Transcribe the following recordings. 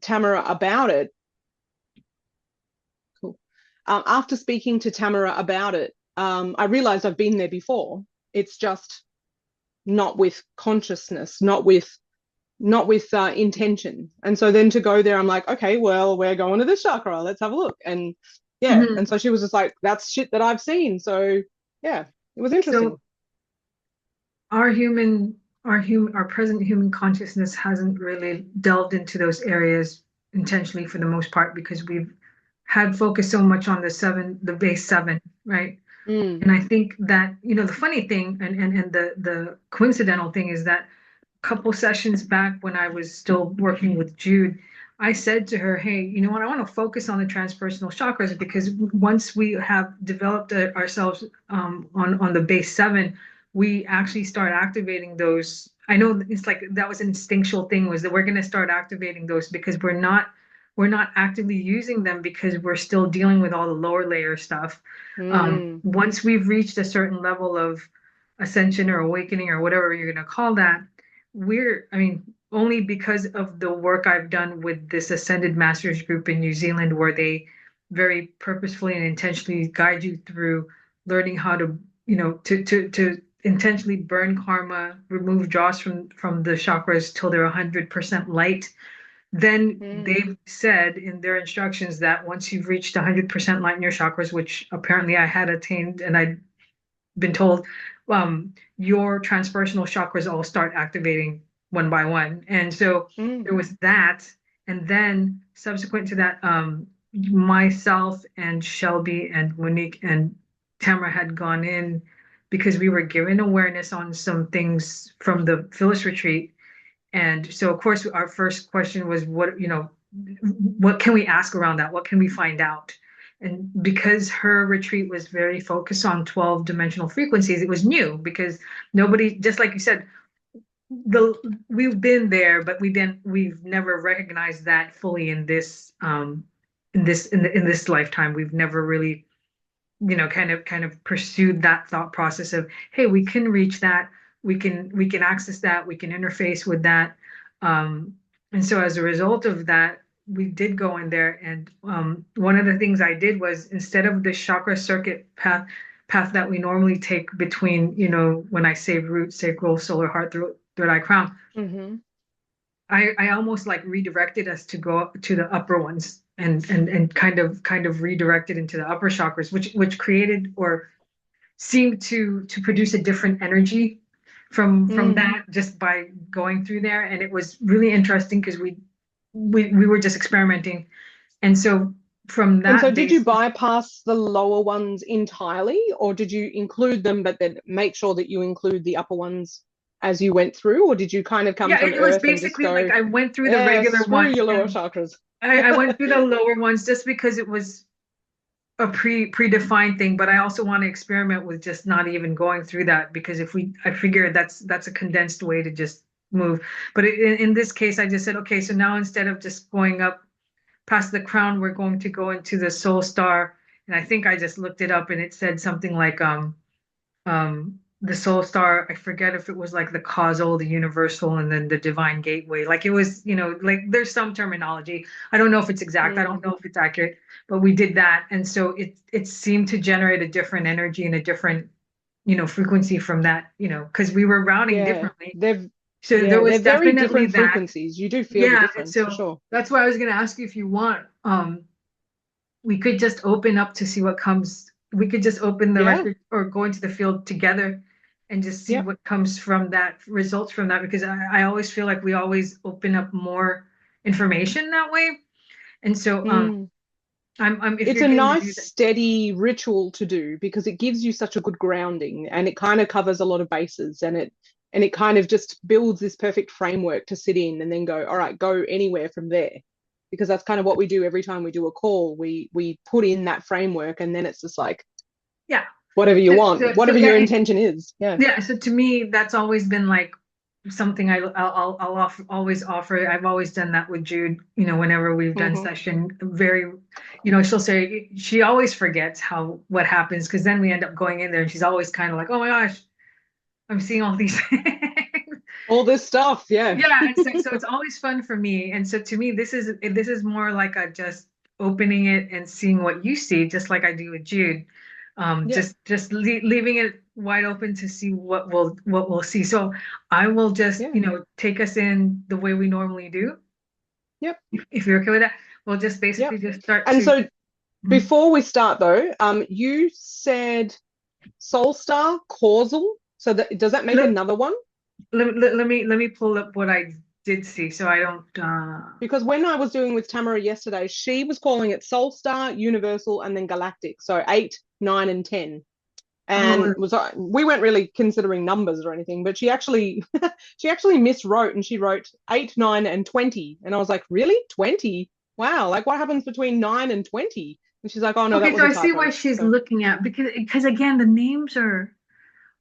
Tamara about it, cool. After speaking to Tamara about it, I realized I've been there before. It's just not with consciousness, not with intention. And so then to go there, I'm like, okay, well, we're going to this chakra. Let's have a look. And yeah, Mhm. and so she was just like, that's shit that I've seen. So yeah, it was interesting. So our present human consciousness hasn't really delved into those areas intentionally for the most part because we've had focused so much on the base seven, right? Mm, And I think that, the funny thing and the coincidental thing is that a couple sessions back when I was still working with Jude, I said to her, hey, you know what, I want to focus on the transpersonal chakras because once we have developed ourselves on the base seven, we actually start activating those. I know it's like that was an instinctual thing was that we're going to start activating those because we're not actively using them because we're still dealing with all the lower layer stuff. mm, Once we've reached a certain level of ascension or awakening or whatever you're going to call that, I mean, only because of the work I've done with this Ascended Masters group in New Zealand, where they very purposefully and intentionally guide you through learning how to, to intentionally burn karma, remove dross from the chakras till they're 100% light. Then mm. they've said in their instructions that once you've reached 100% light in your chakras, which apparently I had attained and I'd been told, your transpersonal chakras all start activating one by one. And so Mm. there was that. And then subsequent to that, myself and Shelby and Monique and Tamara had gone in because we were given awareness on some things from the Phyllis retreat. And so, of course, our first question was, what can we ask around that? What can we find out? And because her retreat was very focused on 12 dimensional frequencies, it was new because nobody, just like you said, the we've been there, but we've never recognized that fully in this lifetime. We've never really, kind of pursued that thought process of, hey, we can reach that, we can access that, we can interface with that. Um, and so as a result of that, we did go in there, and one of the things I did was instead of the chakra circuit path that we normally take between, when I say root, sacral, solar, heart, third eye, crown, Hmm. I almost like redirected us to go up to the upper ones and kind of redirected into the upper chakras, which created or seemed to produce a different energy from Mm. that just by going through there. And it was really interesting because we were just experimenting. And so from And so that did you base, bypass the lower ones entirely, or did you include them, but then make sure that you include the upper ones as you went through, or did you kind of come yeah, from it was Earth and just basically like go, I went through the yeah, regular screw ones your lower and chakras? I went through the lower ones just because it was a predefined thing, but I also want to experiment with just not even going through that because I figure that's a condensed way to just move. But in this case, I just said, okay, so now instead of just going up past the crown, we're going to go into the soul star. And I think I just looked it up and it said something like the soul star, I forget if it was like the causal, the universal, and then the divine gateway. Like it was, like there's some terminology. I don't know if it's exact, I Mm. don't know if it's accurate, but we did that. And so it seemed to generate a different energy and a different, frequency from that, because we were routing Yeah, differently. they're So there they're was very definitely different that. frequencies. You do feel the Yeah. And difference for so sure. that's why I was gonna ask you if you want. We could just open up to see what comes. We could just open the Yeah, record or go into the field together and just see yep. what comes from that, results from that, because I always feel like we always open up more information that way. And so Mm. I'm if It's you're a game to nice do that. steady ritual to do because it gives you such a good grounding and it kind of covers a lot of bases and it kind of just builds this perfect framework to sit in and then go, all right, go anywhere from there. Because that's kind of what we do every time we do a call. We put in that framework and then it's just like Yeah. whatever you So, want, so, so whatever yeah, your intention is. Yeah. yeah. So to me, that's always been like something I'll always offer. I've always done that with Jude. Whenever we've done Hmm. session, very, she'll say she always forgets what happens because then we end up going in there and she's always kind of like, oh my gosh, I'm seeing all these things. All this stuff, yeah. Yeah, and so it's always fun for me. And so to me, this is more like a just opening it and seeing what you see, just like I do with Jude. Yep, Just leaving it wide open to see what we'll see. So I will just, yeah, take us in the way we normally do. yep, If you're okay with that, we'll just yep. basically just start And to. so Mhm. before we start though, you said Soul Star causal. So that does that make Let, another one? let me pull up what I did see so I don't Because when I was doing with Tamara yesterday, she was calling it Soul Star, Universal, and then Galactic. So 8, 9, and 10. And oh, it was we weren't really considering numbers or anything, but she actually she actually miswrote and she wrote 8, 9, and 20. And I was like, really? 20? Wow, like what happens between 9 and 20? And she's like, oh no, that okay, was so a I see typo. why she's So looking at because again the names are.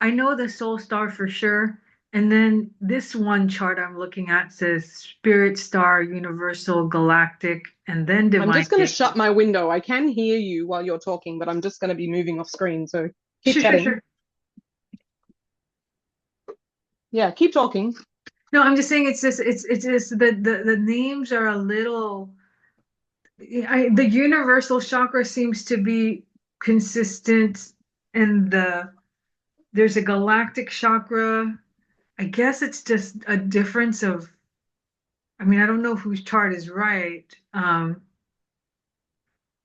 I know the Soul Star for sure. And then this one chart I'm looking at says Spirit Star, Universal, Galactic, and then I'm Divine just going to Gateway. shut my window. I can hear you while you're talking, but I'm just going to be moving off screen. So keep Sure, sure, chatting. sure. Yeah, keep talking. No, I'm just saying it's just the names are a little. The universal chakra seems to be consistent, and there's a galactic chakra. I guess it's just a difference of. I mean, I don't know whose chart is right.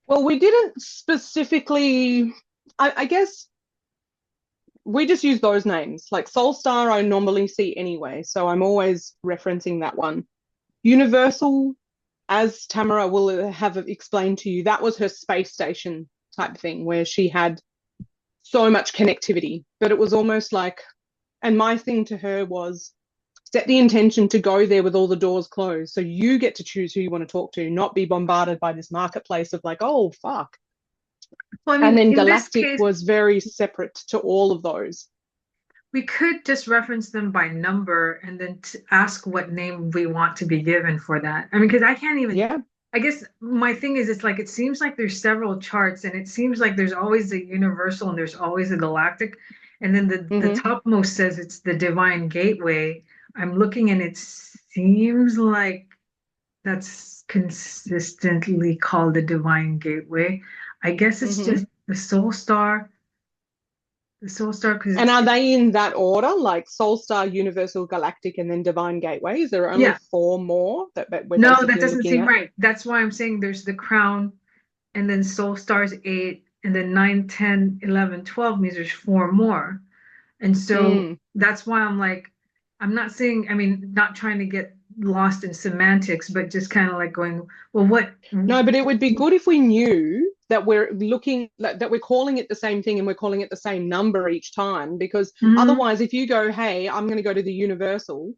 Well, we didn't specifically, I guess we just use those names. Like Soul Star, I normally see anyway. So I'm always referencing that one. Universal, as Tamara will have explained to you, that was her space station type thing where she had so much connectivity. But it was almost like, and my thing to her was set the intention to go there with all the doors closed. So you get to choose who you want to talk to, not be bombarded by this marketplace of like, oh, fuck. Well, I And mean, then in this Galactic case, was very separate to all of those. we could just reference them by number and then ask what name we want to be given for that. I mean, because I can't even, Yeah. I guess my thing is, it's like, it seems like there's several charts and it seems like there's always a universal and there's always a galactic. And then the Mm-hmm. topmost says it's the divine gateway. I'm looking and it seems like that's consistently called the divine gateway. I guess it's Mm-hmm. just the soul star, because And are they in that order, like Soul Star, Universal, Galactic, and then Divine Gateway? Is there only yeah. four more that we're No, that basically doesn't looking seem at? right. That's why I'm saying there's the crown and then soul stars 8 and then 9, 10, 11, 12 means there's four more. And so Mm. that's why I'm like, I'm not saying, I mean, not trying to get lost in semantics, but just kind of like going, well, what? No, but it would be good if we knew that we're looking that we're calling it the same thing and we're calling it the same number each time. Because Mhm. otherwise, if you go, hey, I'm going to go to the Universal,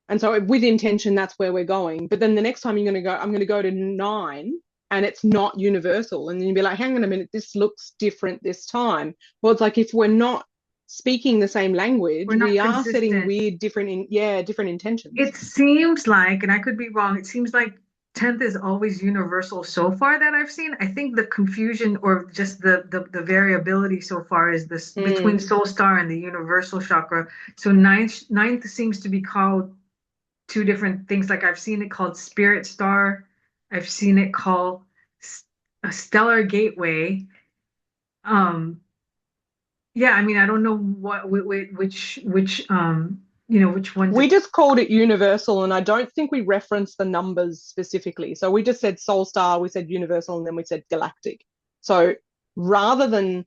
and so with intention, that's where we're going. But then the next time you're going to go, I'm going to go to 9 and it's not universal. And then you'd be like, hang on a minute, this looks different this time. Well, it's like if we're not speaking the same language, We're not we are setting consistent. weird, different intentions. It seems like, and I could be wrong, it seems like 10th is always universal so far that I've seen. I think the confusion or just the variability so far is this between Mm, soul star and the universal chakra. So ninth seems to be called two different things. Like I've seen it called spirit star. I've seen it called a stellar gateway. Um, yeah, I mean, I don't know which one we to. just called it universal, and I don't think we referenced the numbers specifically. So we just said Soul Star, we said universal, and then we said galactic. So rather than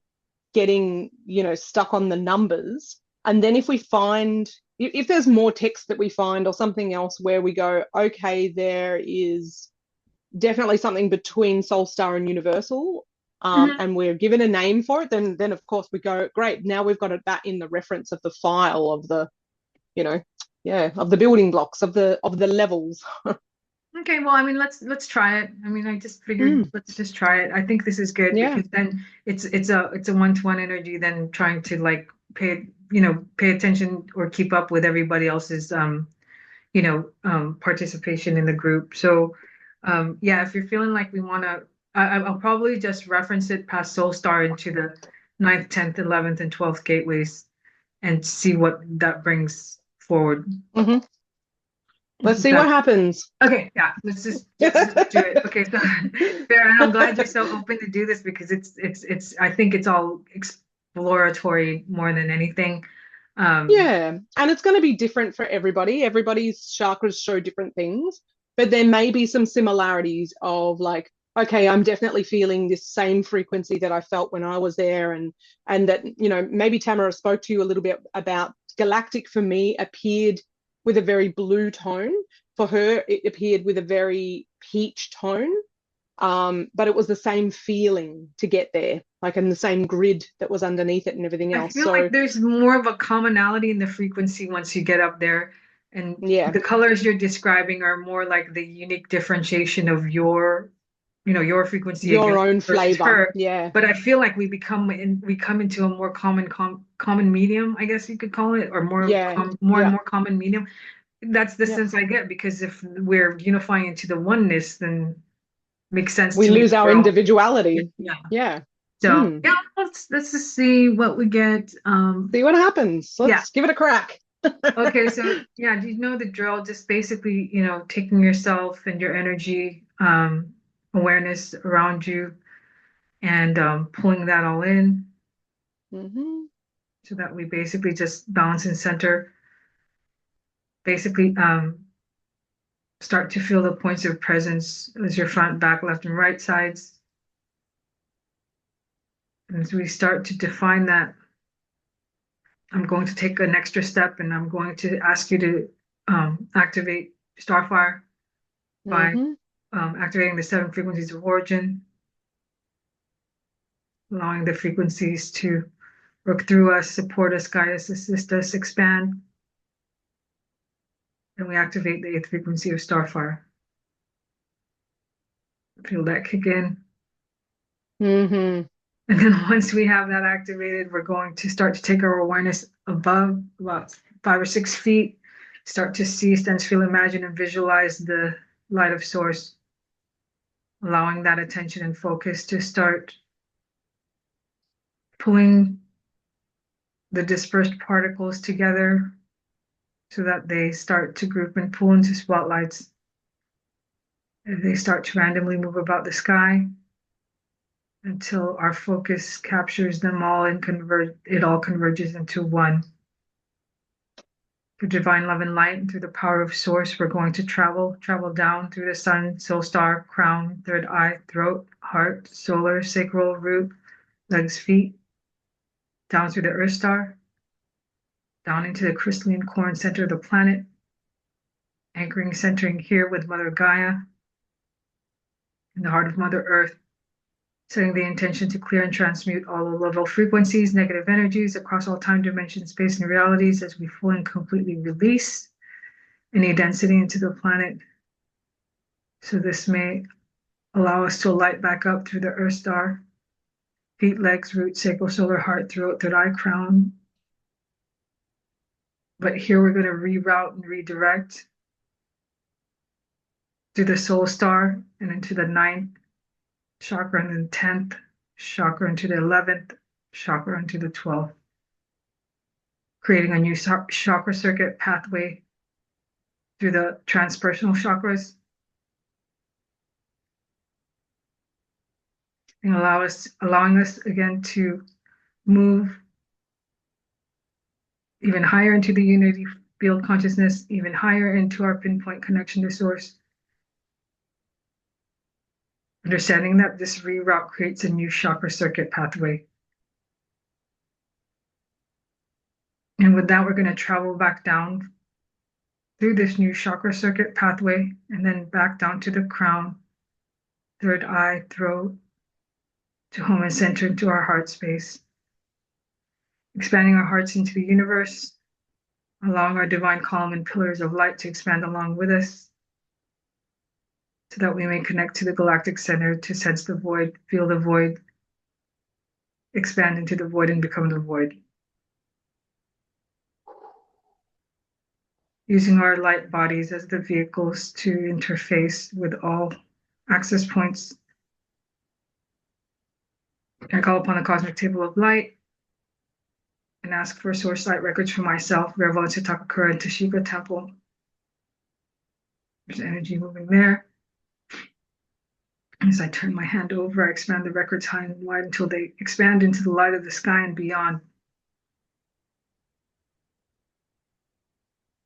getting, stuck on the numbers, and then if we find if there's more text that we find or something else where we go, okay, there is definitely something between Soul Star and Universal, Mhm. and we're given a name for it, then of course we go, great, now we've got that in the reference of the file of the, you know, yeah, of the building blocks of the levels. Okay, well, I mean, let's try it. I mean, I just figured Mm, let's just try it. I think this is good yeah. because then it's a one-to-one energy than trying to like pay attention or keep up with everybody else's participation in the group. So yeah, if you're feeling like we want to, I'll probably just reference it past Soul Star into the ninth, 10th, 11th, and 12th gateways and see what that brings forward. Mm-hmm. Let's see what happens. Okay, yeah, let's just do it. Okay, so Vera, I'm glad you're so open to do this because it's I think it's all exploratory more than anything. Yeah, and it's going to be different for everybody. Everybody's chakras show different things, but there may be some similarities of like, okay, I'm definitely feeling this same frequency that I felt when I was there, and that, you know, maybe Tamara spoke to you a little bit about galactic for me appeared with a very blue tone. For her, it appeared with a very peach tone. But it was the same feeling to get there, like in the same grid that was underneath it and everything I else. feel like So there's more of a commonality in the frequency once you get up there, and yeah, the colors you're describing are more like the unique differentiation of your, your frequency your against own versus flavor. her. Yeah. But I feel like we come into a more common medium, I guess you could call it, or Yeah. more and Yeah. more common medium. That's the Yeah. sense I get because if we're unifying into the oneness, then makes sense We to me lose that our we're all, individuality. yeah. Yeah. So Mm. yeah, let's just see what we get. See what happens. Yeah. Let's give it a crack. Okay, so yeah, do you know the drill? Just basically, taking yourself and your energy, awareness around you and pulling that all in Hmm. so that we basically just balance and center. Basically, start to feel the points of presence as your front, back, left, and right sides. And as we start to define that, I'm going to take an extra step and I'm going to ask you to activate Starfire by Hmm. activating the 7 frequencies of origin, allowing the frequencies to work through us, support us, guide us, assist us, expand. And we activate the 8th frequency of Starfire. Feel that kick in. Hmm. And then once we have that activated, we're going to start to take our awareness above about 5 or 6 feet, start to see, sense, feel, imagine, and visualize the light of source, allowing that attention and focus to start pulling the dispersed particles together so that they start to group and pull into spotlights. As they start to randomly move about the sky until our focus captures them all and it all converges into one. Through divine love and light and through the power of source, we're going to travel down through the sun, soul star, crown, third eye, throat, heart, solar, sacral, root, legs, feet, down through the earth star, down into the crystalline core and center of the planet, anchoring, centering here with Mother Gaia in the heart of Mother Earth, setting the intention to clear and transmute all low-level frequencies, negative energies across all time, dimension, space, and realities as we fully and completely release any density into the planet. So this may allow us to light back up through the Earth star, feet, legs, root, sacral, solar, heart, throat, third eye, crown. But here we're going to reroute and redirect through the soul star and into the 9th chakra and then 10th chakra into the 11th chakra into the 12th, creating a new chakra circuit pathway through the transpersonal chakras and allowing us again to move even higher into the unity field consciousness, even higher into our pinpoint connection to source. Understanding that this reroute creates a new chakra circuit pathway. And with that, we're going to travel back down through this new chakra circuit pathway and then back down to the crown, third eye, throat, to home and center into our heart space. Expanding our hearts into the universe, allowing our divine column and pillars of light to expand along with us so that we may connect to the galactic center to sense the void, feel the void, expand into the void and become the void. Using our light bodies as the vehicles to interface with all access points. I call upon the cosmic table of light and ask for source light records for myself, Vera and Takakura and Tashiko Temple. There's energy moving there. As I turn my hand over, I expand the records high and wide until they expand into the light of the sky and beyond.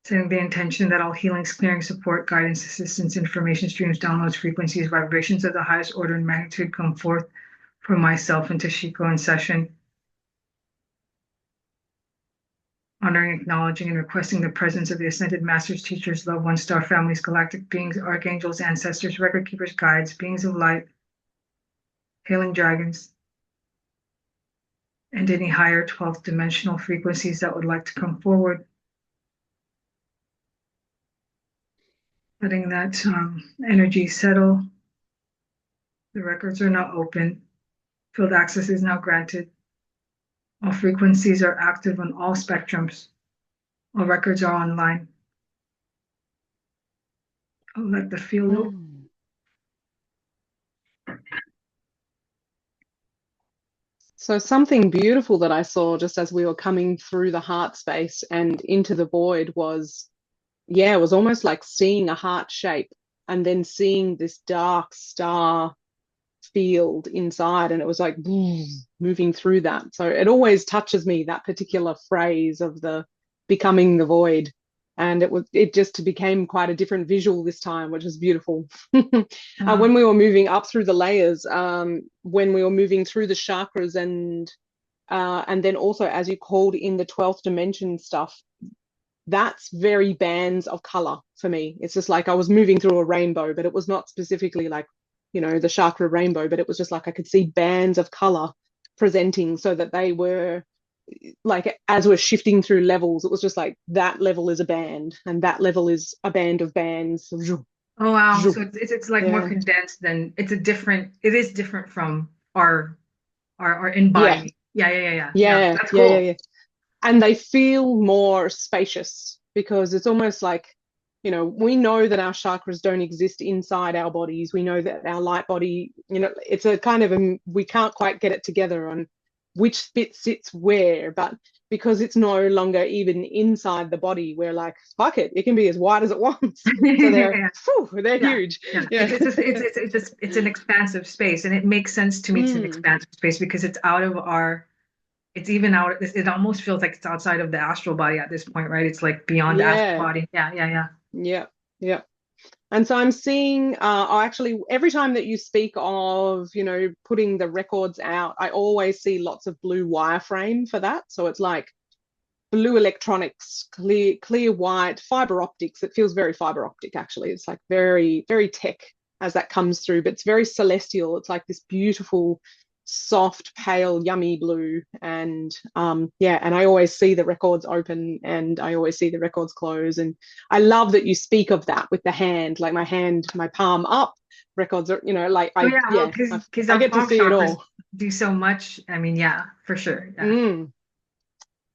Setting the intention that all healings, clearing, support, guidance, assistance, information streams, downloads, frequencies, vibrations of the highest order and magnitude come forth from myself and Tashiko in session. Honoring, acknowledging, and requesting the presence of the ascended masters, teachers, loved ones, star families, galactic beings, archangels, ancestors, record keepers, guides, beings of light, hailing dragons, and any higher 12th dimensional frequencies that would like to come forward. Letting that energy settle. The records are now open. Field access is now granted. All frequencies are active on all spectrums. All records are online. I'll let the field. So something beautiful that I saw just as we were coming through the heart space and into the void was, yeah, it was almost like seeing a heart shape and then seeing this dark star field inside, and it was like moving through that. So it always touches me, that particular phrase of the becoming the void. And it just became quite a different visual this time, which is beautiful. When we were moving up through the layers, when we were moving through the chakras, and then also as you called in the 12th dimension stuff, that's very bands of color for me. It's just like I was moving through a rainbow, but it was not specifically like, you know, the chakra rainbow, but it was just like I could see bands of color presenting, so that they were like, as we're shifting through levels, it was just like that level is a band and that level is a band of bands. Oh wow. So it's like more condensed than it is different from our embodiment. Yeah. That's cool. Yeah. And they feel more spacious because it's almost like, you know, we know that our chakras don't exist inside our bodies. We know that our light body, you know, it's a kind of we can't quite get it together on which bit sits where, but because it's no longer even inside the body, we're like, fuck it, it can be as wide as it wants. So they're huge. Yeah. It's an expansive space, and it makes sense to me. It's an expansive space because it's out of our. It's even out. It almost feels like it's outside of the astral body at this point, right? It's like beyond the astral body. Yeah. And so I'm seeing, actually, every time that you speak of, you know, putting the records out, I always see lots of blue wireframe for that. So it's like blue electronics, clear white, fiber optics. It feels very fiber optic, actually. It's like very, very tech as that comes through, but it's very celestial. It's like this beautiful, soft, pale, yummy blue. And and I always see the records open and I always see the records close. And I love that you speak of that with the hand, like my palm up, records are, you know, like I get to see it all. Do so much. I mean, yeah, for sure. Yeah.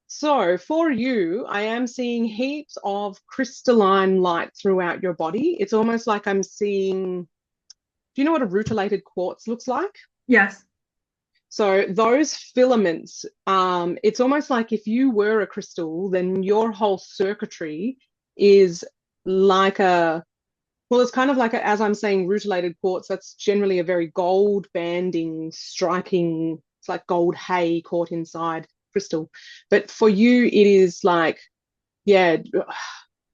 So for you, I am seeing heaps of crystalline light throughout your body. It's almost like I'm seeing, do you know what a rutilated quartz looks like? Yes. So those filaments, it's almost like if you were a crystal, then your whole circuitry is like it's kind of like as I'm saying, rutilated quartz, that's generally a very gold banding, striking, it's like gold hay caught inside crystal. But for you, it is like,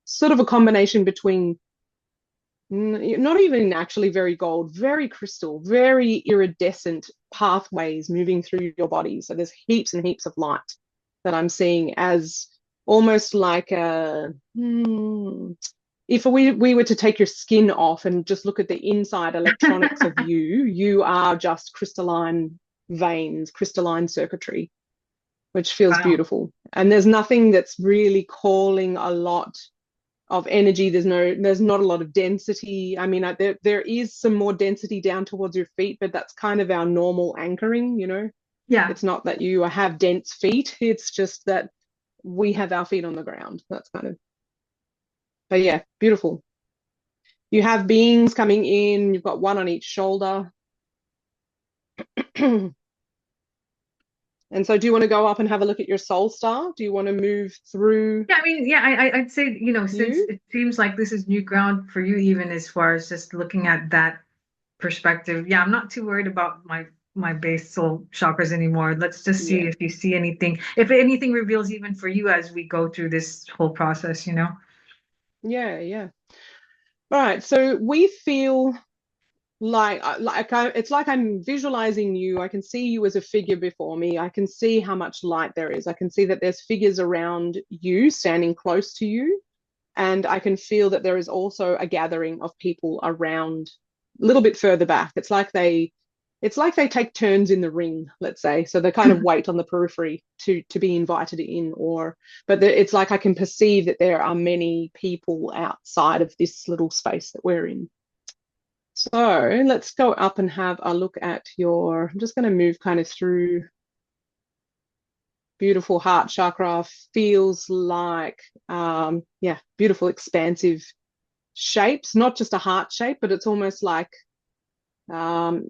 sort of a combination between not even actually very gold, very crystal, very iridescent pathways moving through your body. So there's heaps and heaps of light that I'm seeing as almost like if we were to take your skin off and just look at the inside electronics of you are just crystalline veins, crystalline circuitry, which feels beautiful. And there's nothing that's really calling a lot of energy. There's not a lot of density. I mean, there is some more density down towards your feet, but that's kind of our normal anchoring, you know. It's not that you have dense feet, it's just that we have our feet on the ground. That's kind of, but yeah, beautiful. You have beings coming in, you've got one on each shoulder. And so do you want to go up and have a look at your soul star? Do you want to move through Yeah, I mean, yeah, I'd say, since you? it seems like this is new ground for you, even as far as just looking at that perspective. Yeah, I'm not too worried about my basal chakras anymore. Let's just see Yeah. if you see anything, if anything reveals even for you as we go through this whole process, you know? Yeah, yeah. All right. So we feel it's like I'm visualizing you. I can see you as a figure before me. I can see how much light there is. I can see that there's figures around you standing close to you. And I can feel that there is also a gathering of people around a little bit further back. It's like they take turns in the ring, let's say. So they kind of wait on the periphery to be invited in, it's like I can perceive that there are many people outside of this little space that we're in. So let's go up and have a look at I'm just going to move kind of through beautiful heart chakra. Feels like, yeah, beautiful, expansive shapes, not just a heart shape, but it's almost like um,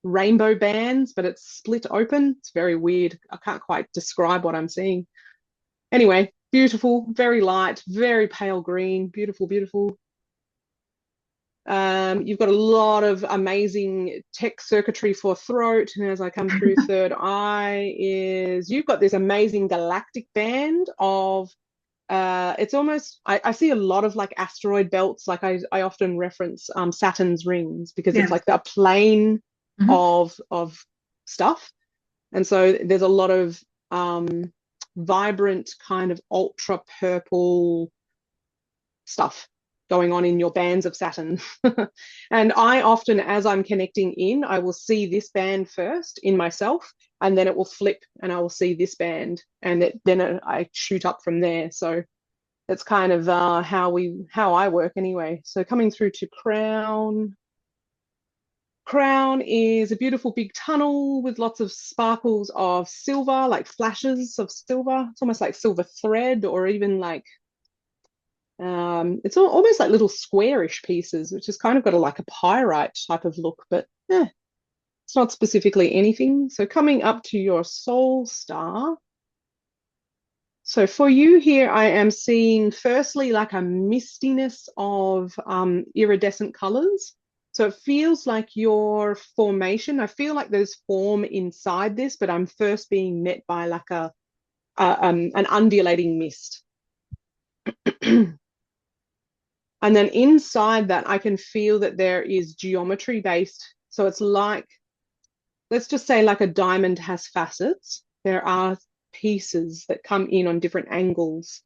rainbow bands, but it's split open. It's very weird. I can't quite describe what I'm seeing. Anyway, beautiful, very light, very pale green, beautiful, beautiful. You've got a lot of amazing tech circuitry for throat. And as I come through third eye you've got this amazing galactic band of it's almost I see a lot of like asteroid belts. Like I often reference Saturn's rings because it's Yes. like a plane Mhm. of stuff. And so there's a lot of vibrant kind of ultra purple stuff going on in your bands of Saturn. And I often, as I'm connecting in, I will see this band first in myself, and then it will flip and I will see this band, and then I shoot up from there. So that's kind of how I work anyway. So coming through to crown. Crown is a beautiful big tunnel with lots of sparkles of silver, like flashes of silver. It's almost like silver thread, or even like it's almost like little squarish pieces, which has kind of got like a pyrite type of look, but it's not specifically anything. So coming up to your soul star. So for you here, I am seeing firstly like a mistiness of iridescent colors. So it feels like your formation. I feel like there's form inside this, but I'm first being met by like an undulating mist. And then inside that, I can feel that there is geometry based. So it's like, let's just say like a diamond has facets. There are pieces that come in on different angles,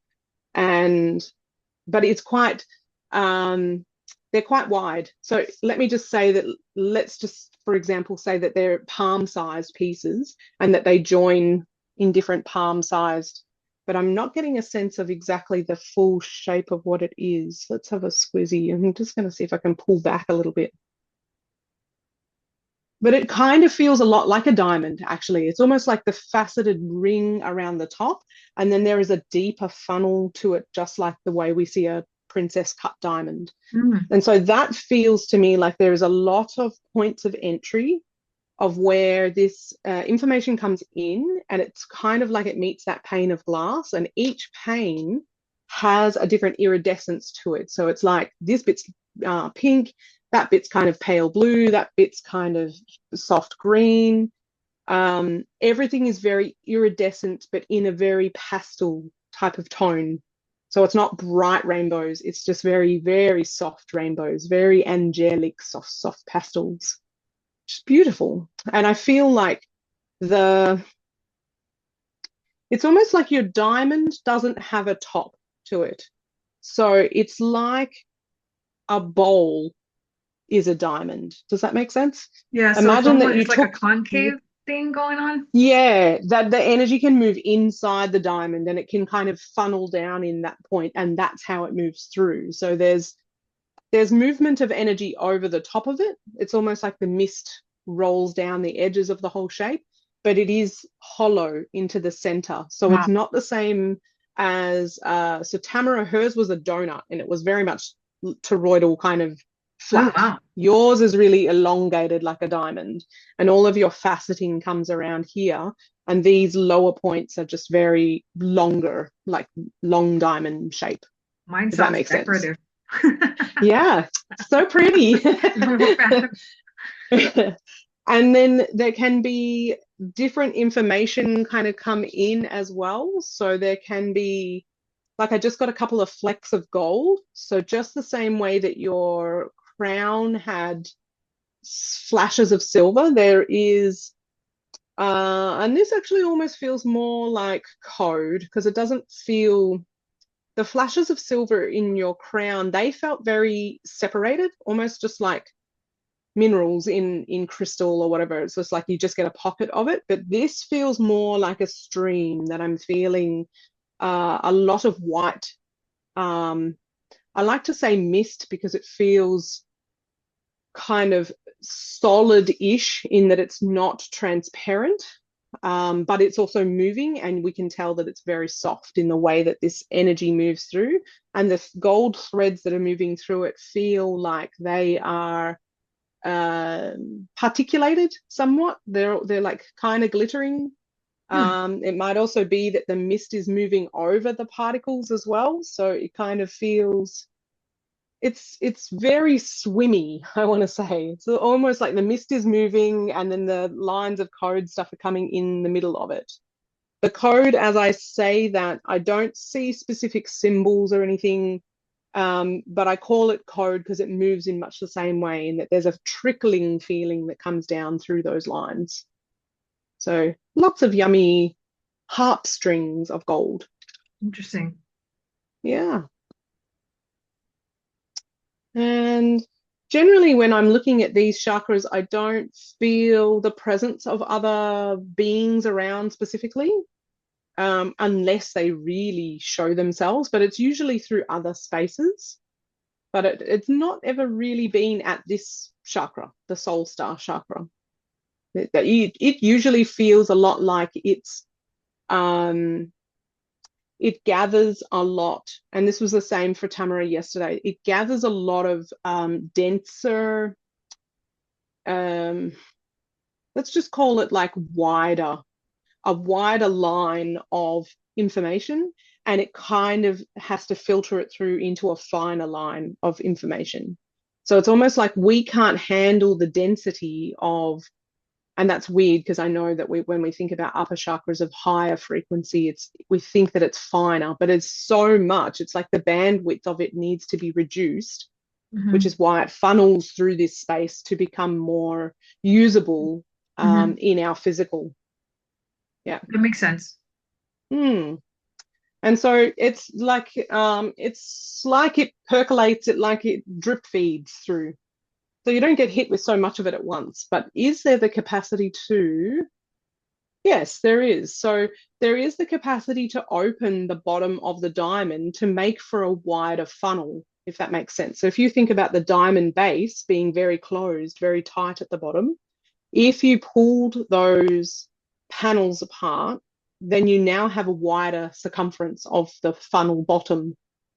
but it's quite they're quite wide. So let me just say that, let's just for example say that they're palm sized pieces and that they join in different palm sized, but I'm not getting a sense of exactly the full shape of what it is. Let's have a squizzy. I'm just going to see if I can pull back a little bit. But it kind of feels a lot like a diamond, actually. It's almost like the faceted ring around the top, and then there is a deeper funnel to it, just like the way we see a princess cut diamond. Mm. And so that feels to me like there is a lot of points of entry of where this information comes in, and it's kind of like it meets that pane of glass, and each pane has a different iridescence to it. So it's like this bit's pink, that bit's kind of pale blue, that bit's kind of soft green. Everything is very iridescent, but in a very pastel type of tone. So it's not bright rainbows, it's just very, very soft rainbows, very angelic, soft pastels. Just beautiful. And I feel like the it's almost like your diamond doesn't have a top to it. So it's like a bowl is a diamond. Does that make sense? Yeah, so it's Imagine that almost you it's like a took concave thing going on. yeah, that the energy can move inside the diamond and it can kind of funnel down in that point, and that's how it moves through. So there's movement of energy over the top of it. It's almost like the mist rolls down the edges of the whole shape, but it is hollow into the center. So Wow. it's not the same as so Tamara, hers was a donut and it was very much toroidal kind of Oh, flat. wow. Yours is really elongated like a diamond, and all of your faceting comes around here. And these lower points are just very longer, like long diamond shape, Mine if that sounds makes sense. decorative. Yeah, so pretty. I'm a fan. And then there can be different information kind of come in as well. So there can be, like, I just got a couple of flecks of gold. So just the same way that your crown had flashes of silver, there is, and this actually almost feels more like code because it doesn't feel, the flashes of silver in your crown, they felt very separated, almost just like minerals in crystal or whatever. It's just like you just get a pocket of it. But this feels more like a stream that I'm feeling, a lot of white. I like to say mist because it feels kind of solid-ish in that it's not transparent, but it's also moving, and we can tell that it's very soft in the way that this energy moves through. And the gold threads that are moving through it feel like they are particulated somewhat. They're like kind of glittering. Hmm. It might also be that the mist is moving over the particles as well, so it kind of feels, it's very swimmy, I want to say. It's almost like the mist is moving and then the lines of code stuff are coming in the middle of it. The code, as I say that, I don't see specific symbols or anything, but I call it code because it moves in much the same way, in that there's a trickling feeling that comes down through those lines. So lots of yummy harp strings of gold. Interesting. Yeah. And generally, when I'm looking at these chakras, I don't feel the presence of other beings around specifically, unless they really show themselves, but it's usually through other spaces. But it's not ever really been at this chakra, the soul star chakra. It usually feels a lot like um, it gathers a lot, and this was the same for Tamara yesterday. It gathers a lot of denser, um, let's just call it like a wider line of information, and it kind of has to filter it through into a finer line of information. So it's almost like we can't handle the density of, and that's weird because I know that when we think about upper chakras of higher frequency, we think that it's finer, but it's so much. It's like the bandwidth of it needs to be reduced, which Hmm. is why it funnels through this space to become more usable, Hmm. in our physical. Yeah. That makes sense. Hmm. And so it's like it percolates, it like it drip feeds through. So you don't get hit with so much of it at once. But is there the capacity to? Yes, there is. So there is the capacity to open the bottom of the diamond to make for a wider funnel, if that makes sense. So if you think about the diamond base being very closed, very tight at the bottom, if you pulled those panels apart, then you now have a wider circumference of the funnel bottom.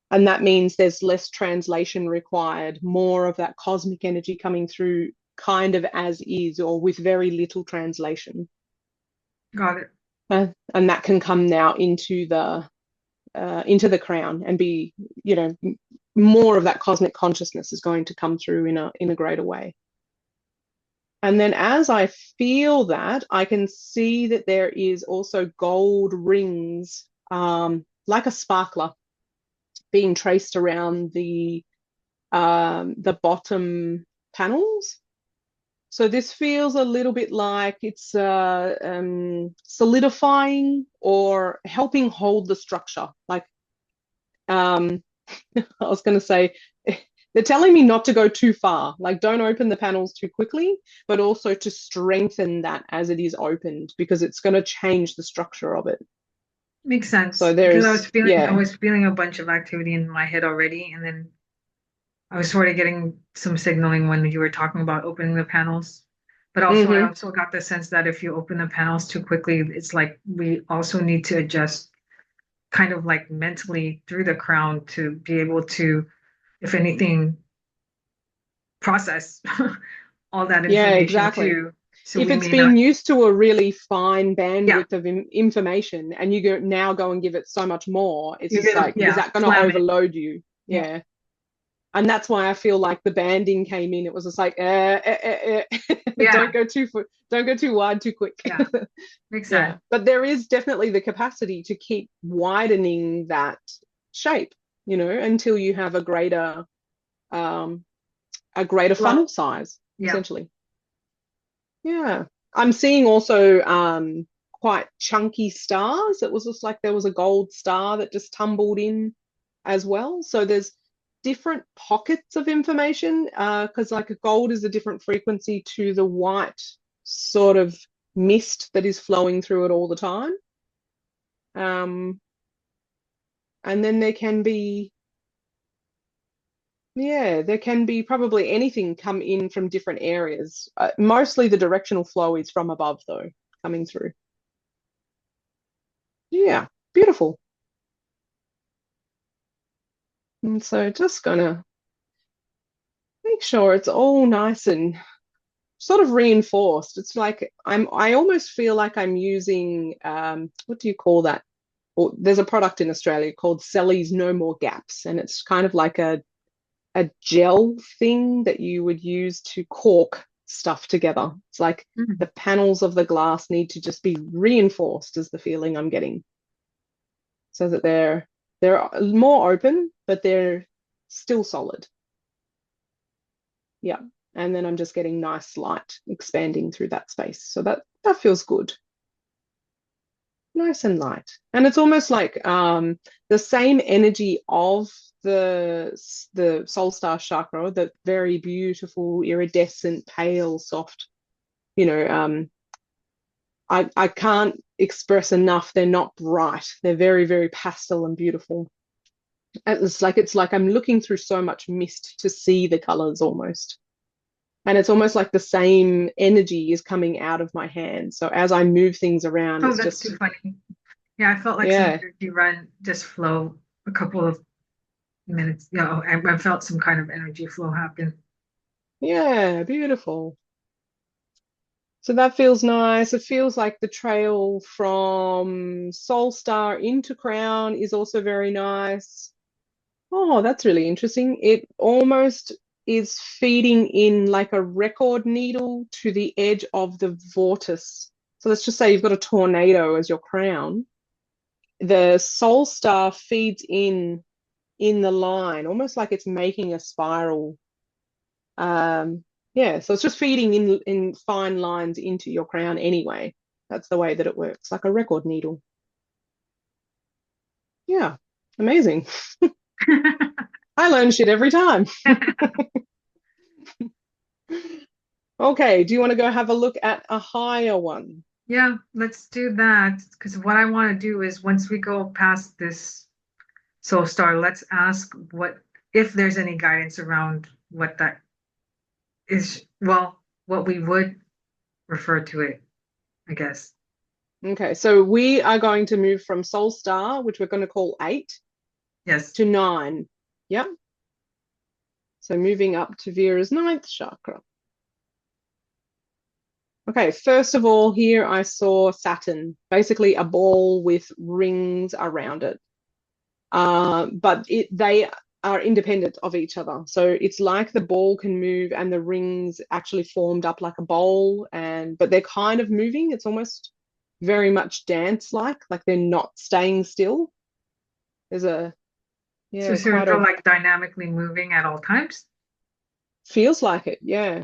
And that means there's less translation required, more of that cosmic energy coming through kind of as is, or with very little translation. Got it. And that can come now into the crown and be, you know, more of that cosmic consciousness is going to come through in a greater way. And then as I feel that, I can see that there is also gold rings, like a sparkler, being traced around the bottom panels. So this feels a little bit like it's solidifying or helping hold the structure. Like, um, I was going to say, they're telling me not to go too far. Like, don't open the panels too quickly, but also to strengthen that as it is opened because it's going to change the structure of it. Makes So sense because there's, I yeah. was feeling a bunch of activity in my head already, and then I was sort of getting some signaling when you were talking about opening the panels. But also, I Mm-hmm. also got the sense that if you open the panels too quickly, it's like we also need to adjust kind of like mentally through the crown to be able to, if anything, process all that Yeah, information exactly. too. So If we it's may not. been used to a really fine Yeah, bandwidth of information and you go and give it so much more, it's you're just gonna, like, is yeah, that going to slam it. overload you? Yeah, Yeah. And that's why I feel like the banding came in. It was just like, yeah, don't go too wide too quick. yeah. Makes Yeah. sense. But there is definitely the capacity to keep widening that shape, until you have um, a greater Well, funnel size, yeah. essentially. Yeah. I'm seeing also quite chunky stars. It was just like there was a gold star that just tumbled in as well. So there's different pockets of information because like a gold is a different frequency to the white sort of mist that is flowing through it all the time. Um, and then there can be probably anything come in from different areas. Mostly the directional flow is from above though, coming through. Yeah, beautiful. And so just gonna make sure it's all nice and sort of reinforced. It's like I almost feel like I'm using what do you call that? Or there's a product in Australia called Selly's No More Gaps, and it's kind of like a gel thing that you would use to cork stuff together. It's like Mm. the panels of the glass need to just be reinforced is the feeling I'm getting. So that they're more open, but they're still solid. Yeah. And then I'm just getting nice light expanding through that space. So that feels good. Nice and light. And it's almost like the same energy of the soul star chakra, the very beautiful, iridescent, pale, soft, you know, I can't express enough. They're not bright. They're very, very pastel and beautiful. It's like I'm looking through so much mist to see the colors almost. And it's almost like the same energy is coming out of my hand. So as I move things around, Oh, it's that's too just, funny. Yeah, I felt like some yeah, energy run just flow a couple of minutes. Yeah, I felt some kind of energy flow happen. yeah, beautiful. So that feels nice. It feels like the trail from Soul Star into Crown is also very nice. Oh, that's really interesting. It almost is feeding in like a record needle to the edge of the vortice. So let's just say you've got a tornado as your crown. The Soul Star feeds in the line, almost like it's making a spiral. Um, yeah, so it's just feeding in fine lines into your crown anyway. That's the way that it works, like a record needle. Yeah, amazing. I learn shit every time. Okay, do you want to go have a look at a higher one? Yeah, let's do that. Because what I want to do is once we go past this soul star, let's ask what if there's any guidance around what that is. Well, what we would refer to it, I guess. Okay, so we are going to move from Soul Star, which we're going to call 8, Yes. to 9. Yep. So moving up to Vera's ninth chakra. Okay, first of all, here I saw Saturn, basically a ball with rings around it. But they are independent of each other. So it's like the ball can move and the rings actually formed up like a bowl, but they're kind of moving. It's almost very much dance-like they're not staying still. There's So, so quite they're a like dynamically moving at all times. feels like it, yeah.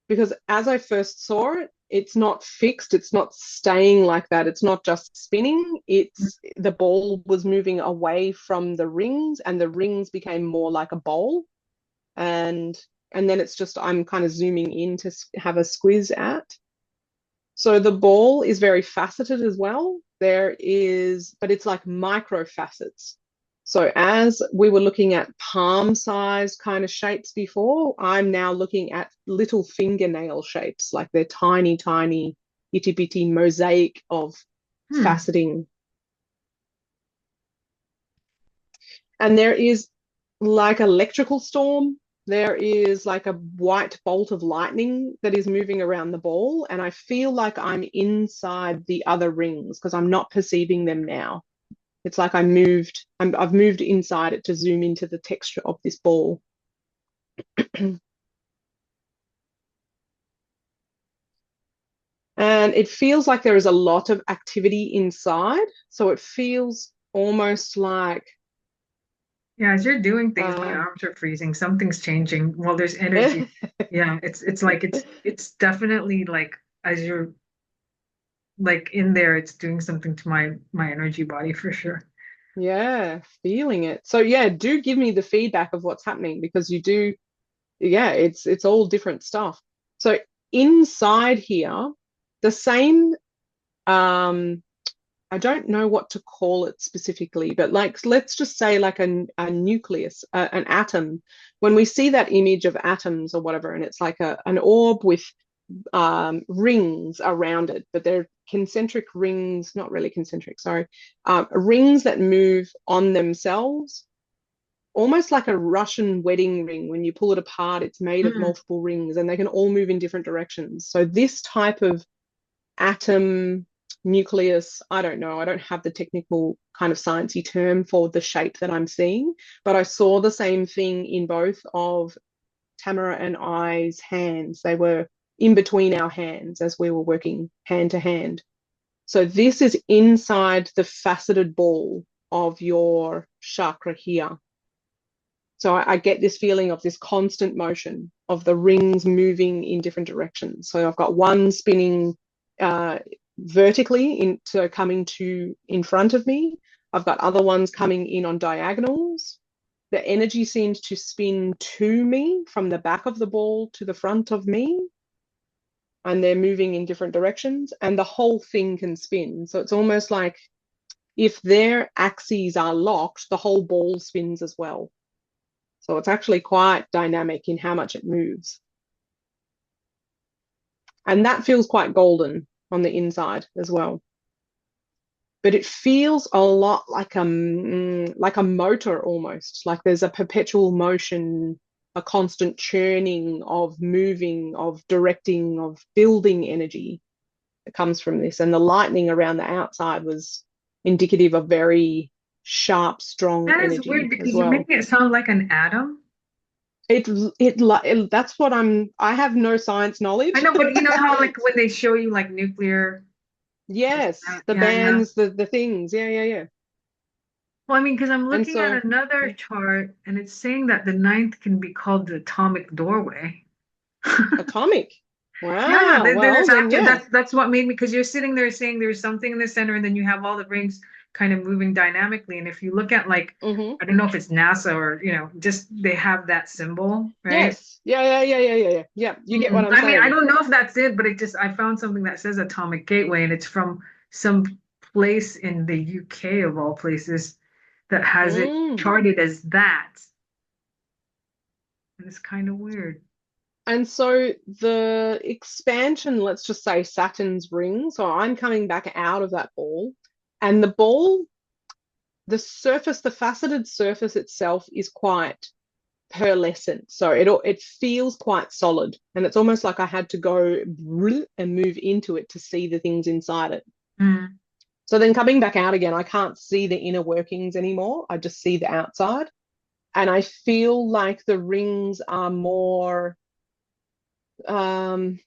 Because as I first saw it, it's not fixed, it's not staying like that, it's not just spinning, it's the ball was moving away from the rings and the rings became more like a bowl and then it's just I'm kind of zooming in to have a squiz at. So the ball is very faceted as well. But it's like micro facets. So as we were looking at palm size kind of shapes before, I'm now looking at little fingernail shapes, like they're tiny, tiny, itty bitty mosaic of Hmm. faceting. And there is like electrical storm. there is like a white bolt of lightning that is moving around the ball, and I feel like I'm inside the other rings because I'm not perceiving them now. It's like I've moved inside it to zoom into the texture of this ball. And it feels like there is a lot of activity inside. So it feels almost like Yeah, as you're doing things, my arms are freezing. Something's changing. Well, there's yeah, energy. Yeah, it's like it's definitely like as you're like in there, it's doing something to my energy body for sure. feeling it. So yeah, do give me the feedback of what's happening because you do, yeah, it's all different stuff. So inside here, the same I don't know what to call it specifically, but like let's just say like a nucleus, an atom. When we see that image of atoms or whatever, and it's like an orb with rings around it, but they're concentric rings, not really concentric, sorry, rings that move on themselves, almost like a Russian wedding ring. When you pull it apart, it's made of Mm. multiple rings and they can all move in different directions. So this type of atom nucleus, I don't know, I don't have the technical kind of sciencey term for the shape that I'm seeing, but I saw the same thing in both of Tamara and I's hands. They were in between our hands as we were working hand to hand. So this is inside the faceted ball of your chakra here. So I get this feeling of this constant motion of the rings moving in different directions. So I've got one spinning vertically into coming to in front of me. I've got other ones coming in on diagonals. The energy seems to spin to me from the back of the ball to the front of me, and they're moving in different directions, and the whole thing can spin. So it's almost like if their axes are locked, the whole ball spins as well. So it's actually quite dynamic in how much it moves. And that feels quite golden on the inside as well. But it feels a lot like a motor almost, like there's a perpetual motion, a constant churning of moving, of directing, of building energy that comes from this. And the lightning around the outside was indicative of very sharp, strong That is weird energy as because you're well. making it sound like an atom. That's what I have no science I knowledge. know, but you know how like when they show you like nuclear, Yes, the yeah, yeah. bands, the things. Yeah, yeah, yeah. Well, I mean, because I'm And looking so at another chart and it's saying that the ninth can be called the atomic doorway. atomic. Yeah, Wow. then Well, it's then after yeah. that's what made me because you're sitting there saying there's something in the center and then you have all the rings kind of moving dynamically. And if you look at like Mm-hmm. I don't know if it's NASA or just they have that symbol, right? Yes. Yeah, yeah, yeah, yeah, yeah, yeah. Yeah, you get what I'm I mean, I saying. don't know if that's it, but it just I found something that says Atomic Gateway and it's from some place in the UK of all places that has it Mm. charted as that. And it's kind of weird. And so the expansion, let's just say Saturn's ring. So I'm coming back out of that ball, and the ball, the surface, the faceted surface itself is quite pearlescent. So it feels quite solid, and it's almost like I had to go and move into it to see the things inside it. Mm. So then coming back out again, I can't see the inner workings anymore. I just see the outside, and I feel like the rings are more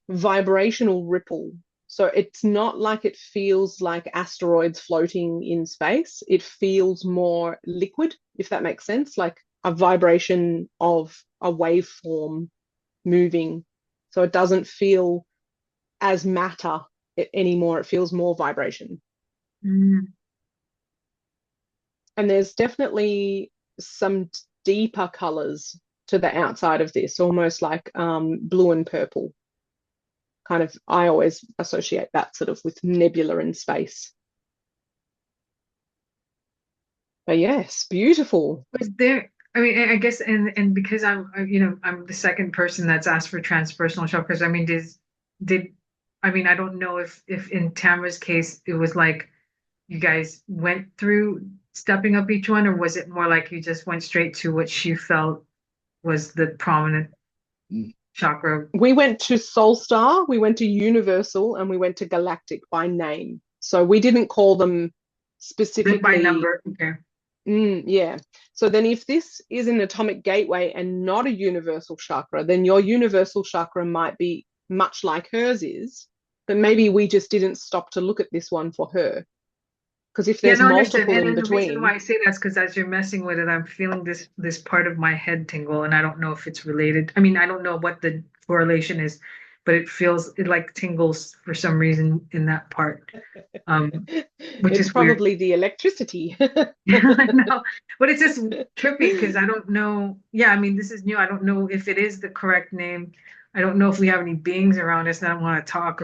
vibrational ripple. So it's not like it feels like asteroids floating in space. It feels more liquid, if that makes sense, like a vibration of a waveform moving. So it doesn't feel as matter anymore. It feels more vibration. Mm. And there's definitely some deeper colors to the outside of this, almost like blue and purple. Kind of, I always associate that sort of with nebula and space. But yes, beautiful. Was there, I mean, I guess, and because I'm the second person that's asked for transpersonal chakras. I mean, I mean, I don't know if in Tamara's case it was like you guys went through stepping up each one, or was it more like you just went straight to what she felt was the prominent chakra. We went to Soul Star, we went to Universal, and we went to Galactic by name. So we didn't call them Then by specifically. number. Okay. Yeah. So then if this is an atomic gateway and not a universal chakra, then your universal chakra might be much like hers is, but maybe we just didn't stop to look at this one for her. Because if Yeah, there's no, understand. multiple And in then the reason why between, I say that's because as you're messing with it, I'm feeling this part of my head tingle, and I don't know if it's related. I mean, I don't know what the correlation is, but it like tingles for some reason in that part, which it's is weird. probably the electricity. I know, but it's just trippy because I don't know. Yeah, I mean, this is new. I don't know if it is the correct name. I don't know if we have any beings around us that want to talk.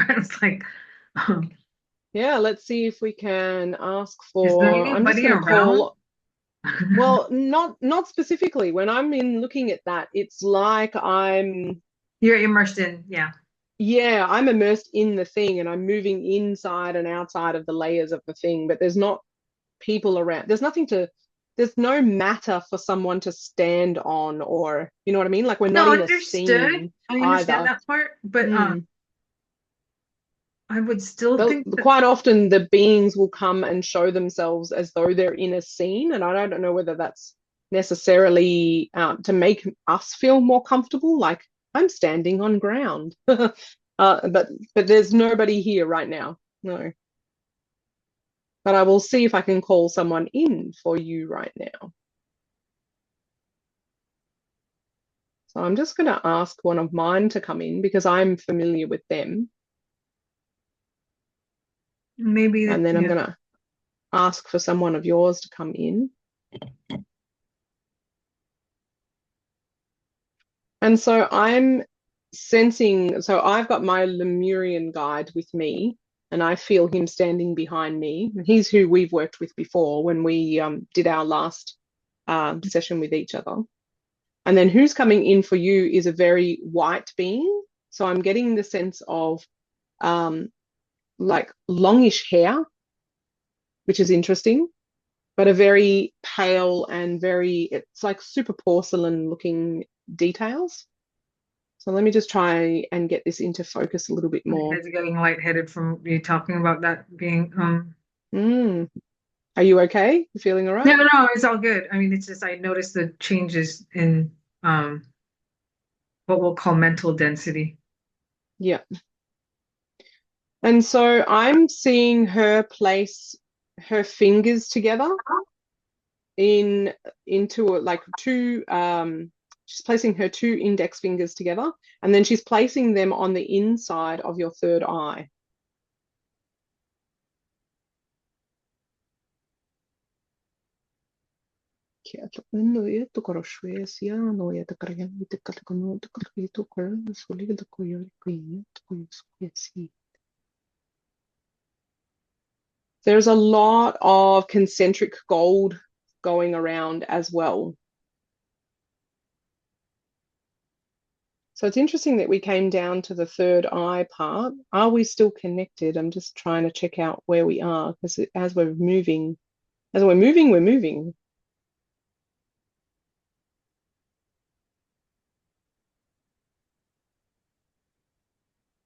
It's like, um, Yeah, let's see if we can ask is there for, I'm just anybody going to around? call, well, not specifically. When I'm in looking at that, it's like You're immersed in, yeah. yeah, I'm immersed in the thing and I'm moving inside and outside of the layers of the thing, but there's not people around. There's no matter for someone to stand on, or you know what I mean? Like we're not No, in a understood. scene I understand either. that part, but Mm. I would still But think that quite often the beings will come and show themselves as though they're in a scene, and I don't know whether that's necessarily to make us feel more comfortable, like I'm standing on ground. But there's nobody here right now. No. But I will see if I can call someone in for you right now. So I'm just going to ask one of mine to come in because I'm familiar with them. maybe And that, then I'm yeah. going to ask for someone of yours to come in. And so I'm sensing, so I've got my Lemurian guide with me, and I feel him standing behind me. He's who we've worked with before when we did our last session with each other. And then who's coming in for you is a very white being. So I'm getting the sense of um, like longish hair, which is interesting, but a very pale and it's like super porcelain looking details. So let me just try and get this into focus a little bit My more. head's getting lightheaded from you talking about that being Mm. Are you okay? You feeling all no, right? no, it's all good. I mean, it's just I noticed the changes in what we'll call mental density. Yeah. And so I'm seeing her place her fingers together in into like two she's placing her two index fingers together, and then she's placing them on the inside of your third eye. There's a lot of concentric gold going around as well. So it's interesting that we came down to the third eye part. Are we still connected? I'm just trying to check out where we are because we're moving.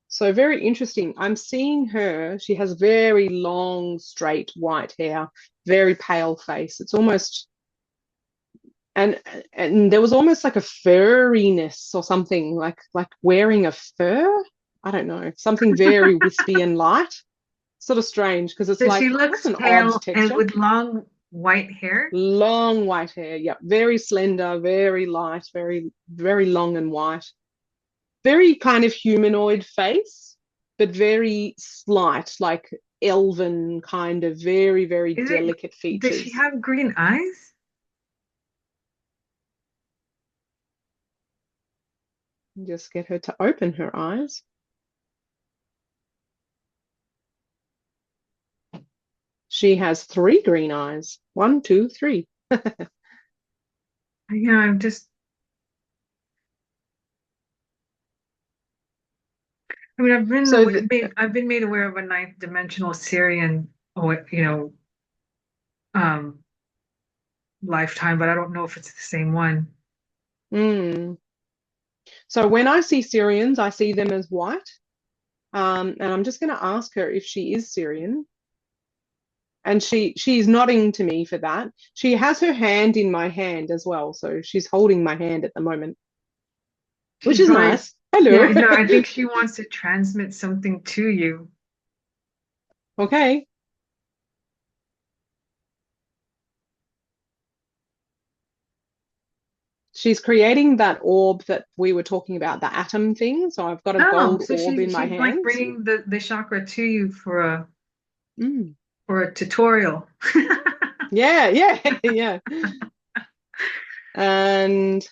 So very interesting. I'm seeing her. She has very long, straight white hair, very pale face. It's almost and and there was almost like a furriness or something, like wearing a fur. I don't know, something very wispy and light. Sort of strange because it's So she like that's looks an odd pale and texture. with long white hair. Long white hair, yeah, very slender, very light, very long and white. Very kind of humanoid face, but very slight, like elven kind of very Is it, delicate does she features. have green eyes? Just get her to open her eyes. She has three green eyes. One, two, three. Yeah, I'm just, I mean, So the, I've been made aware of a ninth dimensional Syrian, oh, um, lifetime, but I don't know if it's the same one. Mm. So when I see Syrians, I see them as white. And I'm just going to ask her if she is Syrian. And she's nodding to me for that. She has her hand in my hand as well, so she's holding my hand at the moment, which She's is probably, nice. yeah, Hello. no, I think she wants to transmit something to you. Okay. She's creating that orb that we were talking about, the atom thing. So I've got a Oh, gold so orb in my she's like hands. bringing the chakra to you Mm. for a tutorial. Yeah, yeah, yeah. And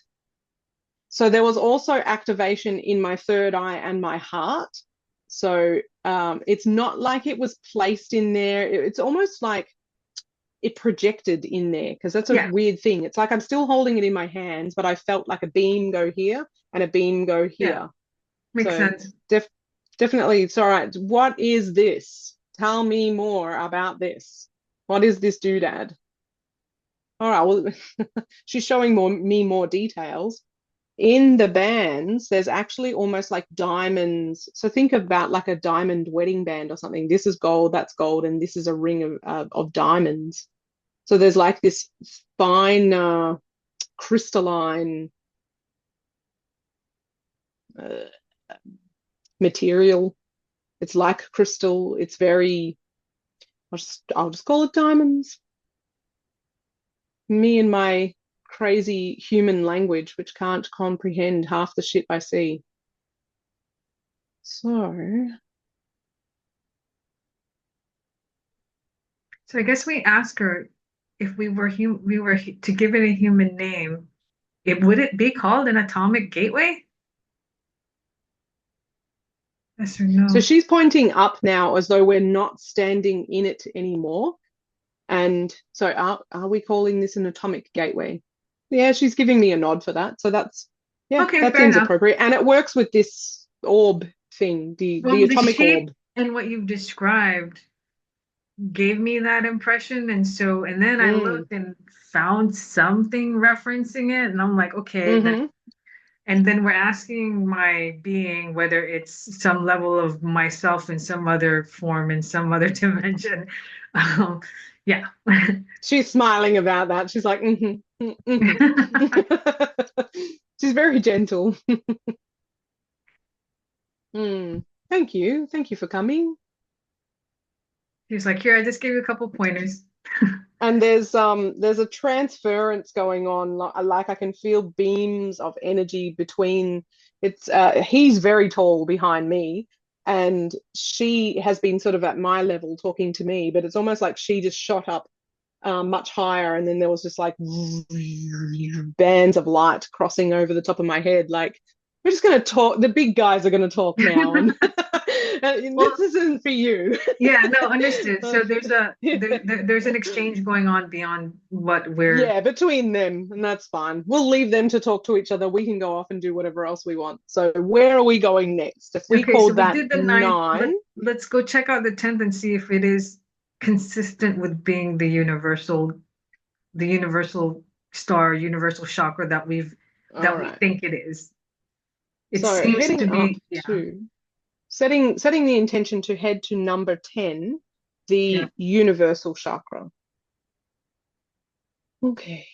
so there was also activation in my third eye and my heart. So it's not like it was placed in there. It's almost like it projected in there because that's a Yeah, weird thing. It's like I'm still holding it in my hands, but I felt like a beam go here and a beam go yeah, here. makes So sense. definitely, it's all right. What is this? Tell me more about this. What is this doodad? All right, well, she's showing me more details. In the bands, there's actually almost like diamonds. So think about like a diamond wedding band or something. This is gold, and this is a ring of diamonds. So there's like this fine crystalline uh, material. It's like crystal. It's very, I'll just call it diamonds. Me and my crazy human language, which can't comprehend half the shit I see. So, So I guess we ask her if we were to give it a human name, would it be called an atomic gateway? Yes or so no? she's pointing up now as though we're not standing in it anymore. And so are we calling this an atomic gateway? Yeah, she's giving me a nod for that. So yeah, Okay, that fair seems enough. appropriate. And it works with this orb thing, the Well, the atomic shape orb. and what you've described gave me that impression. And then I Mm, looked and found something referencing it. And I'm like, okay, then, mm-hmm. and then we're asking my being whether it's some level of myself in some other form, in some other dimension. Um, yeah. She's smiling about that. She's like, mm-hmm, mm-hmm. She's very gentle. Mm. Thank you. Thank you for coming. He was like, here, I just gave you a couple pointers. And there's a transference going on. Like I can feel beams of energy between it's he's very tall behind me and she has been sort of at my level talking to me, but it's almost like she just shot up much higher and then there was just like bands of light crossing over the top of my head. Like we're just going to talk. The big guys are going to talk now, and, and Well, this isn't for you. yeah, no, understood. So Yeah. there's an exchange going on beyond what we're. Yeah, between them, and that's fine. We'll leave them to talk to each other. We can go off and do whatever else we want. So, where are we going next? If we Okay, so called we that did the ninth. nine, Let's go check out the 10th and see if it is consistent with being the universal star, universal chakra all that we right. think it is. It So, seems heading to up be, yeah, to setting the intention to head to number 10, yeah. the universal chakra. Okay.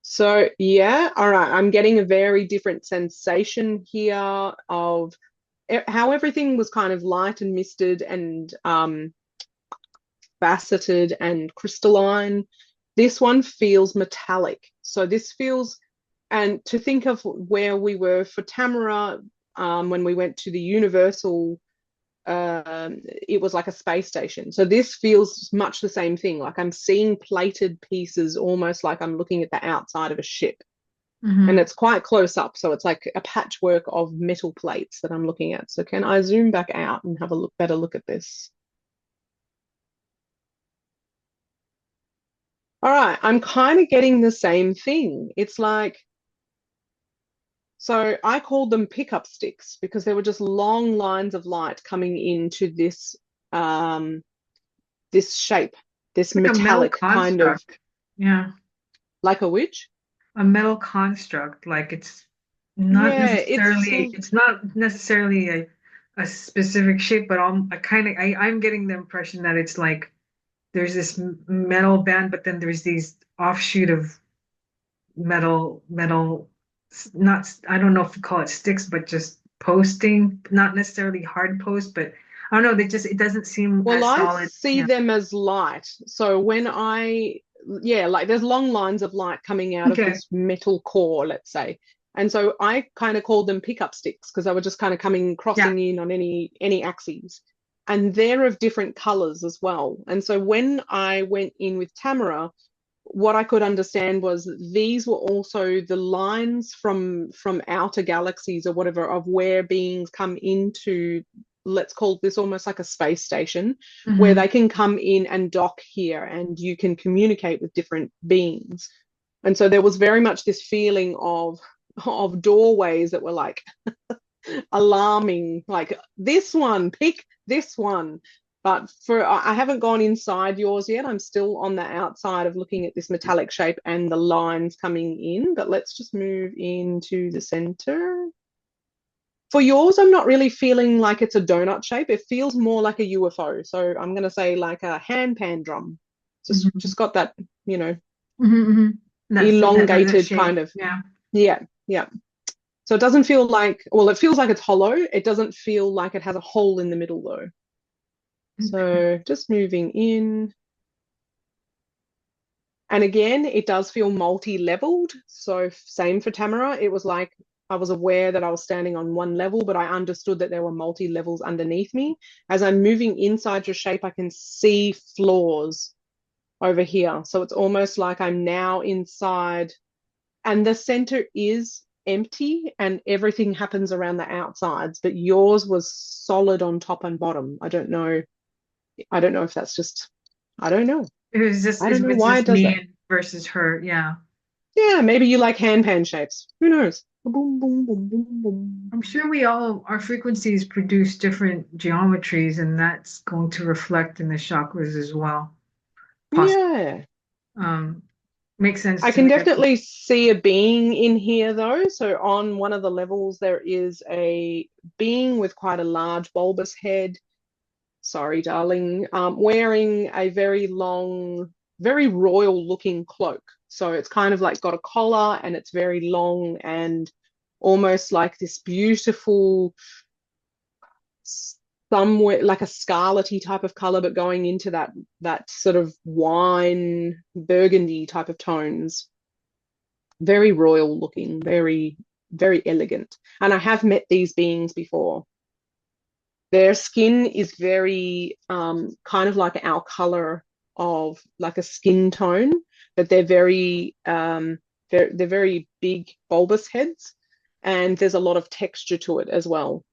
So, yeah, all right. I'm getting a very different sensation here of how everything was kind of light and misted and faceted and crystalline. This one feels metallic. So this feels, and to think of where we were for Tamara when we went to the Universal, it was like a space station. So this feels much the same thing. Like I'm seeing plated pieces, almost like I'm looking at the outside of a ship. And Hmm. it's quite close up. So it's like a patchwork of metal plates that I'm looking at. So can I zoom back out and have a better look at this? All right, I'm kind of getting the same thing. It's like, so I called them pickup sticks because there were just long lines of light coming into um, this shape, this Like a metal metallic kind of, construct. Yeah. Like a witch? A metal construct. Like Yeah, it's it's not necessarily a specific shape, but I'm getting the impression that it's like there's this metal band, but then there's these offshoot of metal, not, I don't know if you call it sticks, but just posting, not necessarily hard post, but I don't know, it doesn't seem well, as I solid. see Yeah. them as light. So yeah, like there's long lines of light coming out of Okay. this metal core, let's say. And so I kind of called them pickup sticks because they were just kind of Yeah. crossing in on any axes. And they're of different colors as well. And so when I went in with Tamara, what I could understand was that these were also the lines from outer galaxies or whatever of where beings come into, let's call this almost like a space station, where Hmm. they can come in and dock here and you can communicate with different beings. And so there was very much this feeling of doorways that were like alarming, like this one, pick this one. But I haven't gone inside yours yet. I'm still on the outside of looking at this metallic shape and the lines coming in. But let's just move into the center. For yours, I'm not really feeling like it's a donut shape. It feels more like a UFO. So I'm going to say like a hand pan drum. Just Hmm. got that, you know, Hmm. That elongated shape. kind of. Yeah. Yeah, yeah. So it doesn't feel like, well, it feels like it's hollow. It doesn't feel like it has a hole in the middle though. Okay. So just moving in. And again, it does feel multi-leveled. So same for Tamara. It was like I was aware that I was standing on one level, but I understood that there were multi-levels underneath me. As I'm moving inside your shape, I can see floors over here. So it's almost like I'm now inside, and the center is empty and everything happens around the outsides, but yours was solid on top and bottom. I don't know. I don't know if that's just, I don't know. I don't know It's why it just does me that. versus her. Yeah. Yeah, maybe you like hand pan shapes. Who knows? Boom, boom, boom, boom, boom. I'm sure our frequencies produce different geometries, and that's going to reflect in the chakras as well. Possibly. Yeah. Um, Makes sense I to can me. definitely see a being in here though. So on one of the levels, there is a being with quite a large bulbous head. Sorry, darling. Wearing a very long, very royal looking cloak. So it's kind of like got a collar and it's very long and almost like this beautiful somewhere like a scarlety type of color, but going into that sort of wine burgundy type of tones. Very royal looking, very elegant. And I have met these beings before. Their skin is very kind of like our color of like a skin tone, but they're very big bulbous heads, and there's a lot of texture to it as well.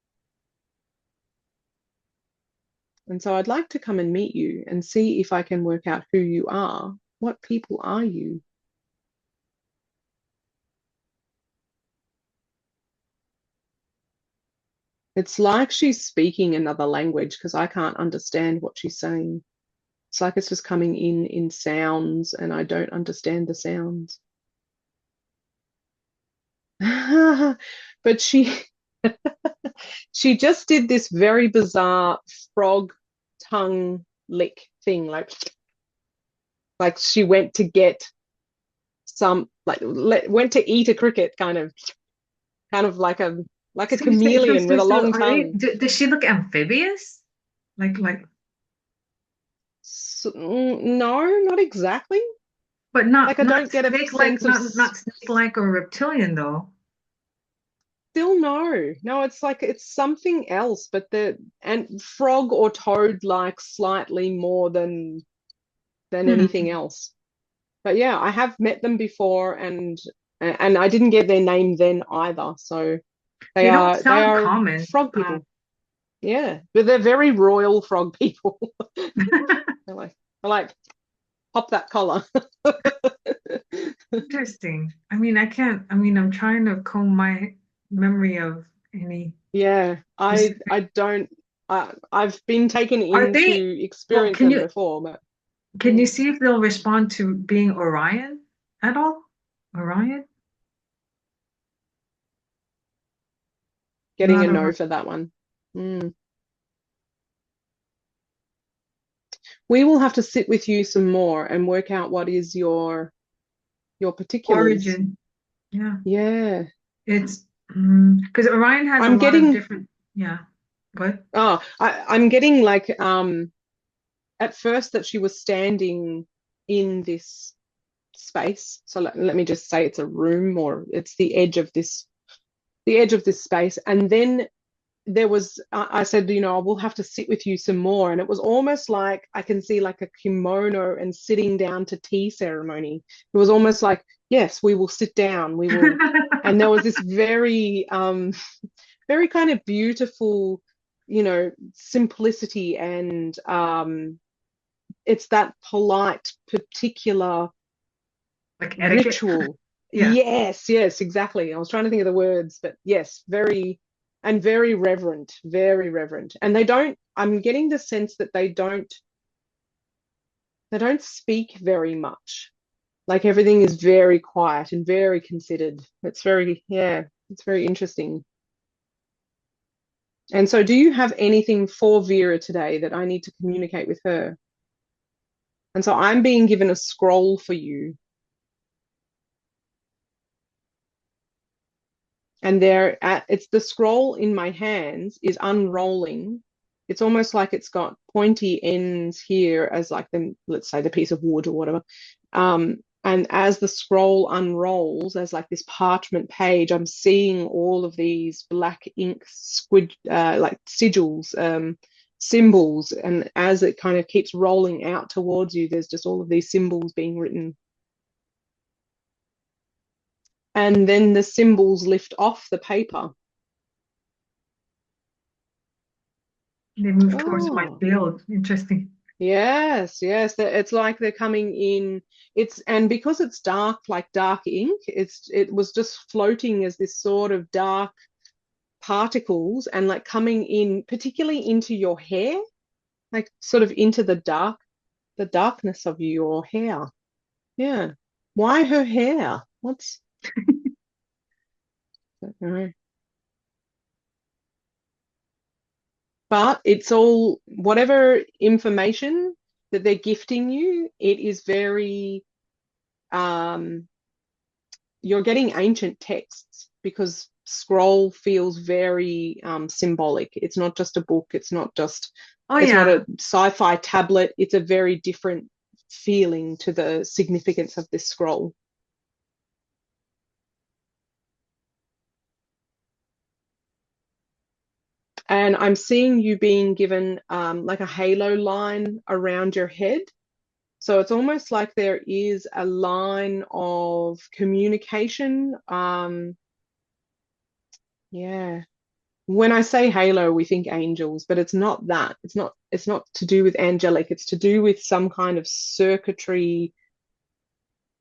And so I'd like to come and meet you and see if I can work out who you are. What people are you? It's like she's speaking another language because I can't understand what she's saying. It's like it's just coming in sounds and I don't understand the sounds. But she just did this very bizarre frog tongue lick thing, like she went to get some went to eat a cricket kind of like a chameleon with a long tongue. Does she look amphibious? Like, No, not exactly. but Like I not don't get a snake like, sense of not snake like or reptilian though. still no. No, it's like it's something else, but the and frog or toad like slightly more than anything Hmm. else. But yeah, I have met them before and I didn't get their name then either. So They don't they sound are common. frog people. Yeah, but they're very royal frog people. They're like pop that collar. Interesting. I mean, I mean, I'm trying to comb my memory of any Yeah, specific. I don't I've been taken Are in they, to well, experience them before, but can you see if they'll respond to being Orion? at all? Orion? Getting Not a no Orion. for that one. Mm. We will have to sit with you some more and work out what is your particulars. Origin. Yeah. Yeah. It's because Orion has a I'm lot of getting different, yeah. Good. I'm getting like at first that she was standing in this space. So let me just say it's a room, or it's the edge of this space. And then there was I said, I will have to sit with you some more. And it was almost like I can see like a kimono and sitting down to tea ceremony. It was almost like, yes, we will sit down, we will. And there was this very very kind of beautiful, simplicity, and it's that polite, particular Like etiquette. ritual. Yeah. Yes, yes, exactly. I was trying to think of the words, but yes, very reverent, very reverent. And I'm getting the sense that they don't speak very much. Like everything is very quiet and very considered. It's very interesting. And so, do you have anything for Vera today that I need to communicate with her? And so I'm being given a scroll for you. And it's the scroll in my hands is unrolling. It's almost like it's got pointy ends here as like let's say the piece of wood or whatever. And as the scroll unrolls as like this parchment page, I'm seeing all of these black ink like sigils, symbols. And as it kind of keeps rolling out towards you, there's just all of these symbols being written. And then the symbols lift off the paper. They move towards my Oh, field. Interesting. yes, yes. It's like they're coming in. And because it's dark, like dark ink, it was just floating as this sort of dark particles and like coming in, particularly into your hair, like sort of into the darkness of your hair. Yeah. Why her hair? I don't know. But it's all whatever information that they're gifting you, it is very um you're getting ancient texts because scroll feels very symbolic. It's not just a book, Oh it's not yeah. a sci-fi tablet, it's a very different feeling to the significance of this scroll. And I'm seeing you being given like a halo line around your head. So it's almost like there is a line of communication. Yeah. When I say halo, we think angels, but it's not that. It's not to do with angelic, it's to do with some kind of circuitry.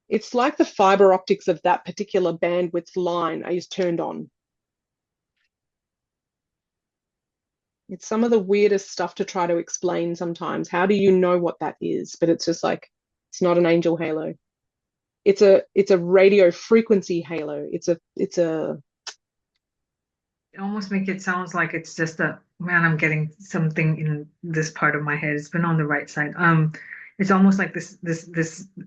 It's like the fiber optics of that particular bandwidth line is turned on. It's some of the weirdest stuff to try to explain sometimes. How do you know what that is? But it's just like it's not an angel halo. It's a radio frequency halo. It's a It almost make it sounds like it's just a man, I'm getting something in this part of my head. It's been on the right side. It's almost like this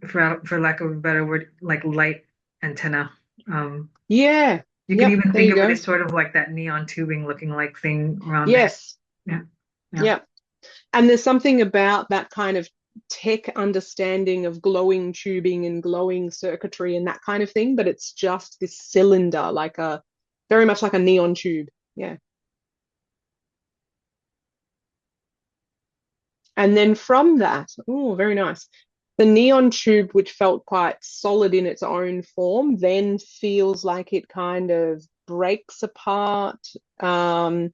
for lack of a better word, like light antenna. Um, yeah. you can Yep, even there think you of it go. as sort of like that neon tubing looking like thing around the head. Yes. Yeah. Yeah. Yep. And there's something about that kind of tech understanding of glowing tubing and glowing circuitry and that kind of thing, but it's just this cylinder, like a very much like a neon tube. Yeah. And then from that, oh, very nice. The neon tube, which felt quite solid in its own form, then feels like it kind of breaks apart. Um,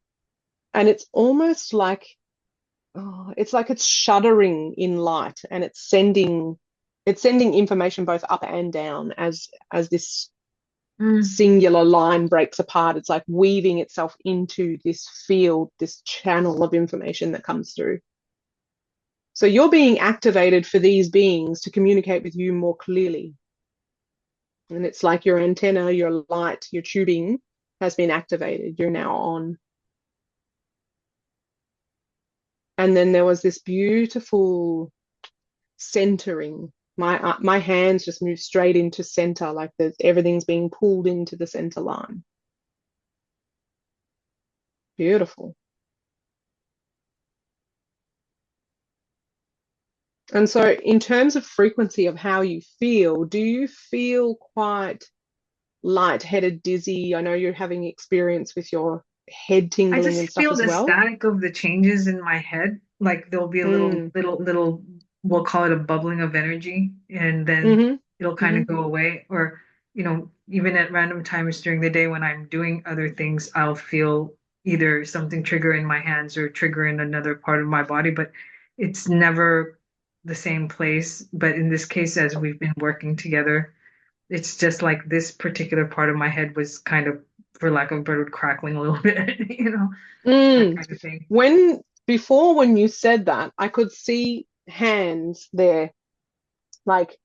and it's almost like it's like it's shuddering in light, and it's sending information both up and down as this Mm. singular line breaks apart. It's like weaving itself into this field, this channel of information that comes through. So you're being activated for these beings to communicate with you more clearly. And it's like your antenna, your light, your tubing has been activated. You're now on. And then there was this beautiful centering. My hands just move straight into center, like everything's being pulled into the center line. Beautiful. And so in terms of frequency of how you feel, do you feel quite lightheaded, dizzy? I know you're having experience with your head I tingling just and stuff feel as the well. static of the changes in my head. Like there'll be a Mm. little, we'll call it a bubbling of energy, and then Mm-hmm. it'll kind Mm-hmm. of go away. Or, even at random times during the day when I'm doing other things, I'll feel either something trigger in my hands or trigger in another part of my body, but it's never the same place. But in this case, as we've been working together, it's just like this particular part of my head was kind of, for lack of a better word, crackling a little bit, that Mm. kind of thing. When you said that, I could see hands there, like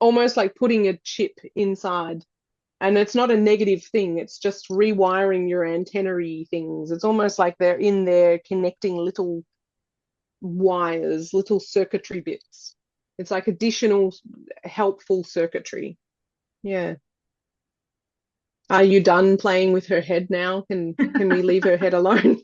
almost like putting a chip inside. And it's not a negative thing, it's just rewiring your antennary things. It's almost like they're in there connecting little wires, little circuitry bits. It's like additional helpful circuitry. Yeah. Are you done playing with her head now? Can we leave her head alone?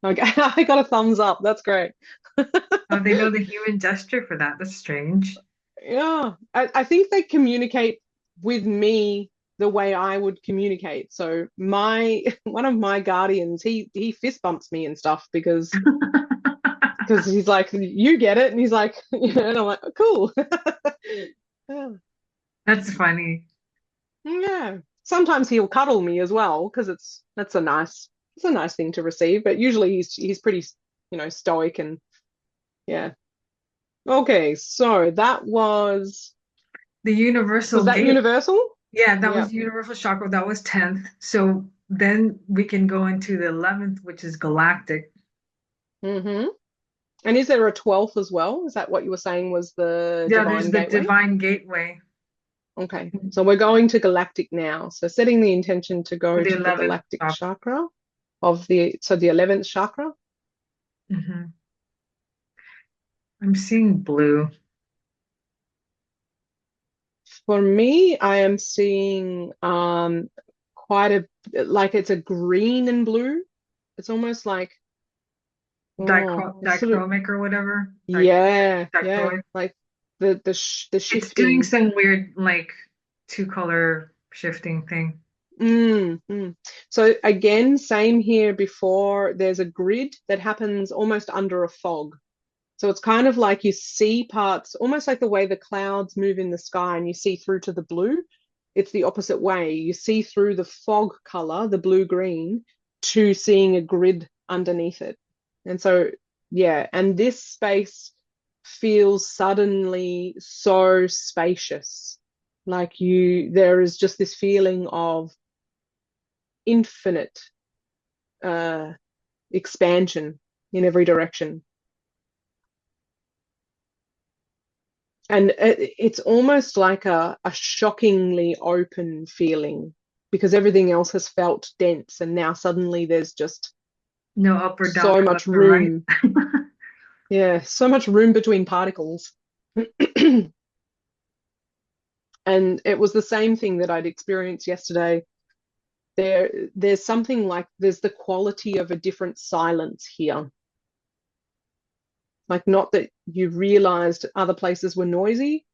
Okay, I got a thumbs up. That's great. Oh, they know the human gesture for that. That's strange. Yeah, I think they communicate with me the way I would communicate. So my one of my guardians, he fist bumps me and stuff because he's like, you get it, and he's like, and I'm like, oh, cool. Yeah. That's funny. Yeah. Sometimes he'll cuddle me as well because it's a nice thing to receive. But usually he's pretty, stoic and yeah. Okay, so that The was universal that gate. universal? Yeah, that Yeah. was universal chakra. That was 10th. So then we can go into the 11th, which is galactic. Mm-hmm. And is there a 12th as well? Is that what you were saying was the Yeah, there's Divine the Gateway? divine gateway Okay, so we're going to Galactic now. So setting the intention to for go the to the 11th Galactic chakra. chakra the 11th chakra. Hmm. I'm seeing blue. For me, I am seeing quite like it's a green and blue. It's almost like it's sort of Dichromic or whatever. yeah, Dichroic. like the It's doing shifting. some weird like two color shifting thing. Mm. So again, same here before, there's a grid that happens almost under a fog. So it's kind of like you see parts, almost like the way the clouds move in the sky and you see through to the blue. It's the opposite way. You see through the fog color, the blue green, to seeing a grid underneath it. And so, yeah, and this space feels suddenly so spacious. Like there is just this feeling of infinite uh, expansion in every direction. And it's almost like a shockingly open feeling because everything else has felt dense, and now suddenly there's just No up or down so or much left or right. room. Yeah, so much room between particles. And it was the same thing that I'd experienced yesterday. There's something like there's the quality of a different silence here. Like, not that you realized other places were noisy,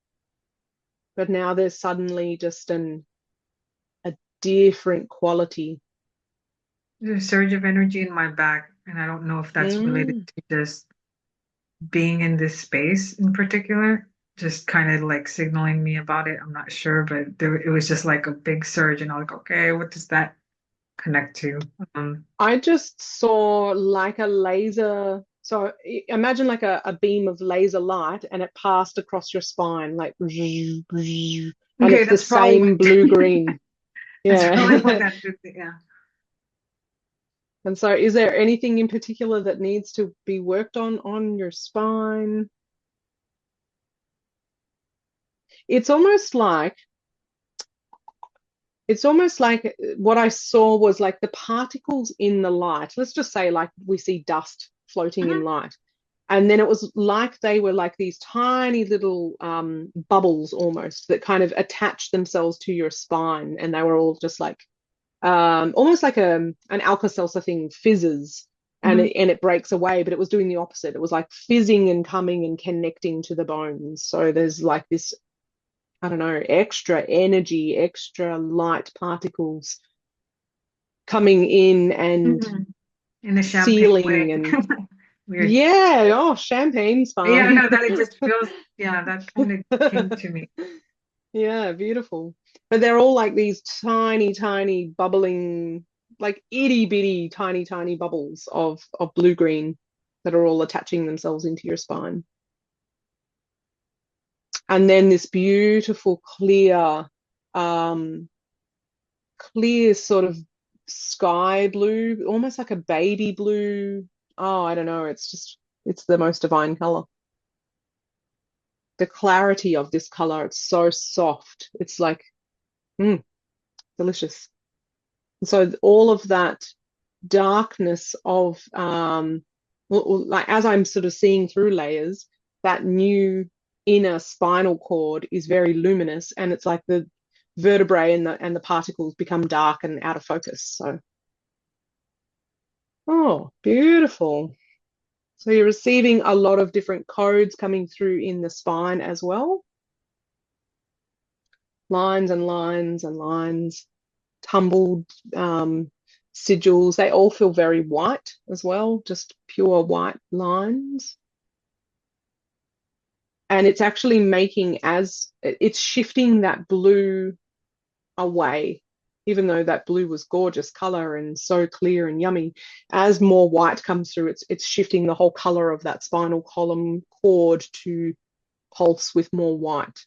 but now there's suddenly just a different quality. There's a surge of energy in my back, and I don't know if that's related Mm. to just being in this space in particular, just kind of like signaling me about it. I'm not sure, but it was just like a big surge, and I'm like, okay, what does that connect to? Um, I just saw like a laser. So imagine like a beam of laser light and it passed across your spine, like, and okay, it's the that's probably what same blue green. that's probably what Yeah. that did. Yeah. And so is there anything in particular that needs to be worked on your spine? It's almost like what I saw was like the particles in the light. Let's just say like we see dust floating in Mhm. light. And then it was like they were like these tiny little bubbles almost that kind of attached themselves to your spine. And they were all just like almost like an Alka-Seltzer thing fizzes Mhm. and it breaks away, but it was doing the opposite. It was like fizzing and coming and connecting to the bones. So there's like this, I don't know, extra energy, extra light particles coming in and Mhm. In a champagne sealing way. and Weird. yeah, oh, champagne's Yeah, fun. no, that it just feels, yeah, that kind of came to me. Yeah, beautiful. But they're all like these tiny, tiny bubbling, like itty bitty, tiny, tiny bubbles of blue green that are all attaching themselves into your spine. And then this beautiful um, clear sort of sky blue, almost like a baby blue. Oh, I don't know. It's the most divine color. The clarity of this color, it's so soft. It's like, mm, delicious. So all of that darkness of like as I'm sort of seeing through layers, that new inner spinal cord is very luminous, and it's like the vertebrae and the particles become dark and out of focus. So, oh, beautiful. So you're receiving a lot of different codes coming through in the spine as well. Lines and lines and lines, tumbled sigils. They all feel very white as well, just pure white lines. And it's actually making as it's shifting that blue away, even though that blue was gorgeous color and so clear and yummy. As more white comes through, it's shifting the whole color of that spinal column cord to pulse with more white.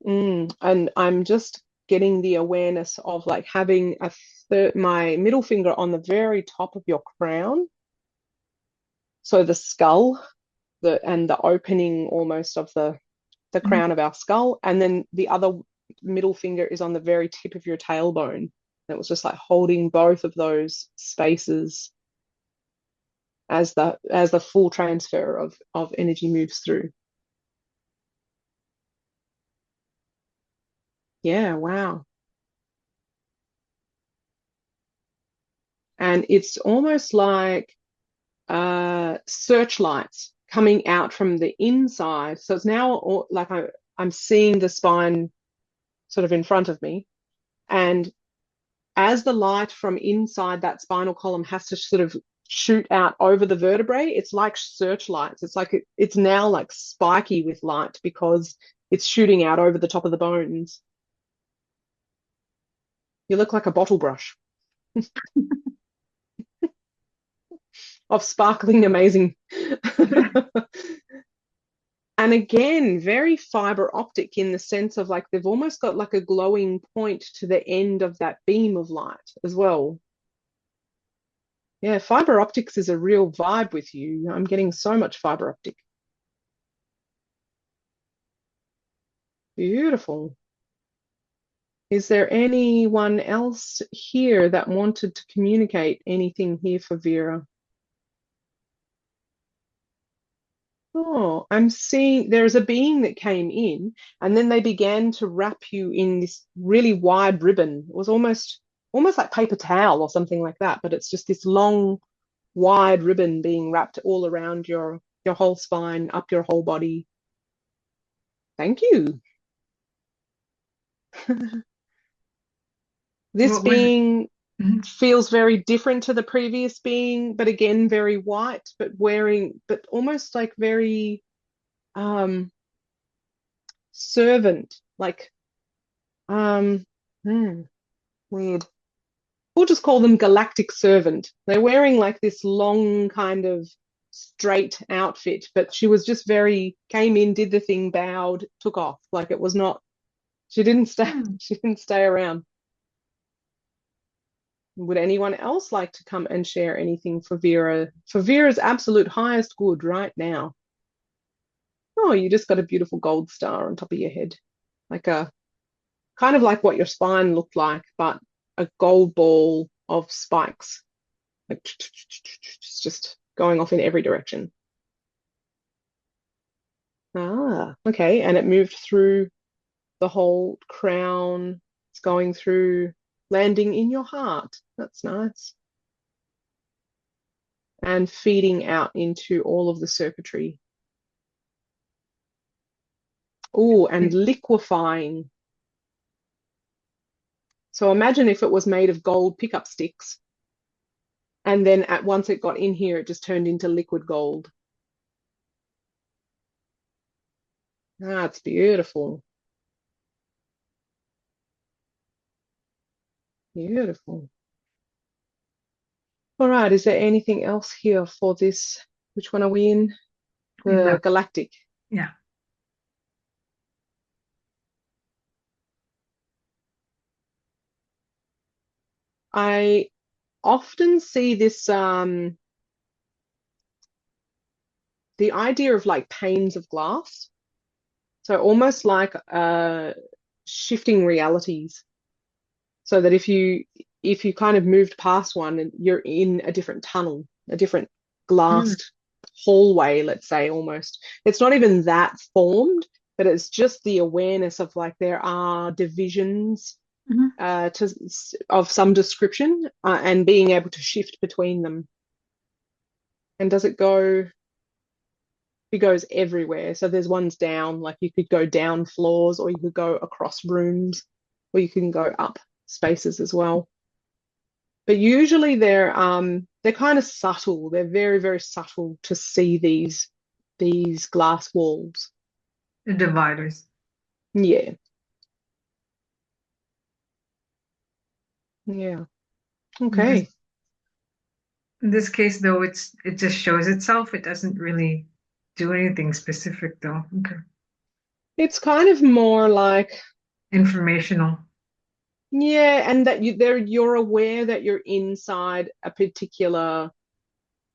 And I'm just getting the awareness of like having my middle finger on the very top of your crown. So the skull, and the opening almost of the Mhm. crown of our skull, and then the other middle finger is on the very tip of your tailbone. It was just like holding both of those spaces as the full transfer of energy moves through. Yeah, wow. And it's almost like searchlights coming out from the inside. So it's now like I'm seeing the spine sort of in front of me. And as the light from inside that spinal column has to sort of shoot out over the vertebrae, it's like searchlights. It's like it's now like spiky with light because it's shooting out over the top of the bones. You look like a bottle brush of sparkling, amazing. And again, very fiber optic in the sense of like they've almost got like a glowing point to the end of that beam of light as well. Yeah, fiber optics is a real vibe with you. I'm getting so much fiber optic. Beautiful. Is there anyone else here that wanted to communicate anything here for Vera? Oh, I'm seeing there's a being that came in and then they began to wrap you in this really wide ribbon. It was almost like paper towel or something like that, but it's just this long, wide ribbon being wrapped all around your whole spine, up your whole body. Thank you. This What was, being mhm. feels very different to the previous being, but again, very white, but almost like very um, servant, like, um, hmm, weird. We'll just call them galactic servant. They're wearing like this long kind of straight outfit, but she was just came in, did the thing, bowed, took off. Like it was not, she didn't stay, Hmm. she didn't stay around. Would anyone else like to come and share anything for Vera? For Vera's absolute highest good right now. Oh, you just got a beautiful gold star on top of your head. Like a kind of like what your spine looked like, but a gold ball of spikes. Like it's just going off in every direction. Ah, okay. And it moved through the whole crown. It's going through, landing in your heart. That's nice. And feeding out into all of the circuitry. Oh, and liquefying. So imagine if it was made of gold pickup sticks. And then at once it got in here, it just turned into liquid gold. Ah, it's beautiful. Beautiful. All right, is there anything else here for this? Which one are we in? The Galactic. Yeah. I often see this the idea of like panes of glass. So almost like shifting realities. So that if you kind of moved past one and you're in a different tunnel, a different glassed hallway, let's say almost. It's not even that formed, but it's just the awareness of like there are divisions of some description and being able to shift between them. And does it go? It goes everywhere. So there's ones down, like you could go down floors, or you could go across rooms, or you can go up spaces as well. But usually they're kind of subtle. They're very, very subtle to see these glass walls. The dividers. Yeah. Yeah. Okay. In this case, though, it just shows itself. It doesn't really do anything specific, though. Okay. It's kind of more like Informational. yeah, and that you're aware that you're inside a particular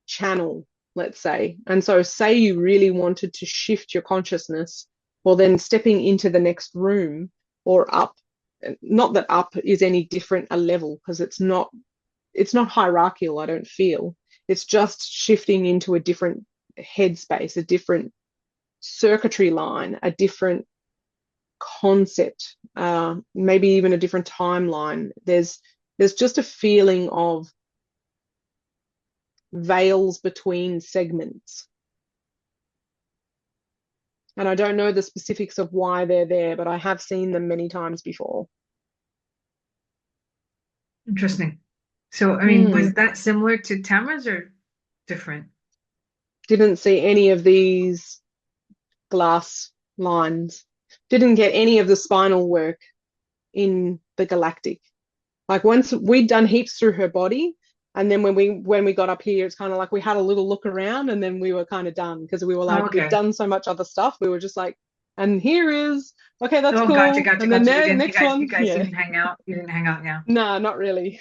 channel, let's say. And so say you really wanted to shift your consciousness, well then stepping into the next room or up, not that up is any different a level, because it's not hierarchical, I don't feel. It's just shifting into a different headspace, a different circuitry line, a different concept, maybe even a different timeline. There's just a feeling of veils between segments. And I don't know the specifics of why they're there, but I have seen them many times before. Interesting. So, I mean, was that similar to Tamara's or different? Didn't see any of these glass lines. Didn't get any of the spinal work in the Galactic. Like once we'd done heaps through her body, and then when we got up here, it's kind of like we had a little look around, and then we were kind of done because we were like, we've done so much other stuff. We were just like, and here is okay, that's cool. Gotcha. And then next one, you guys didn't hang out. You didn't hang out now. No, not really.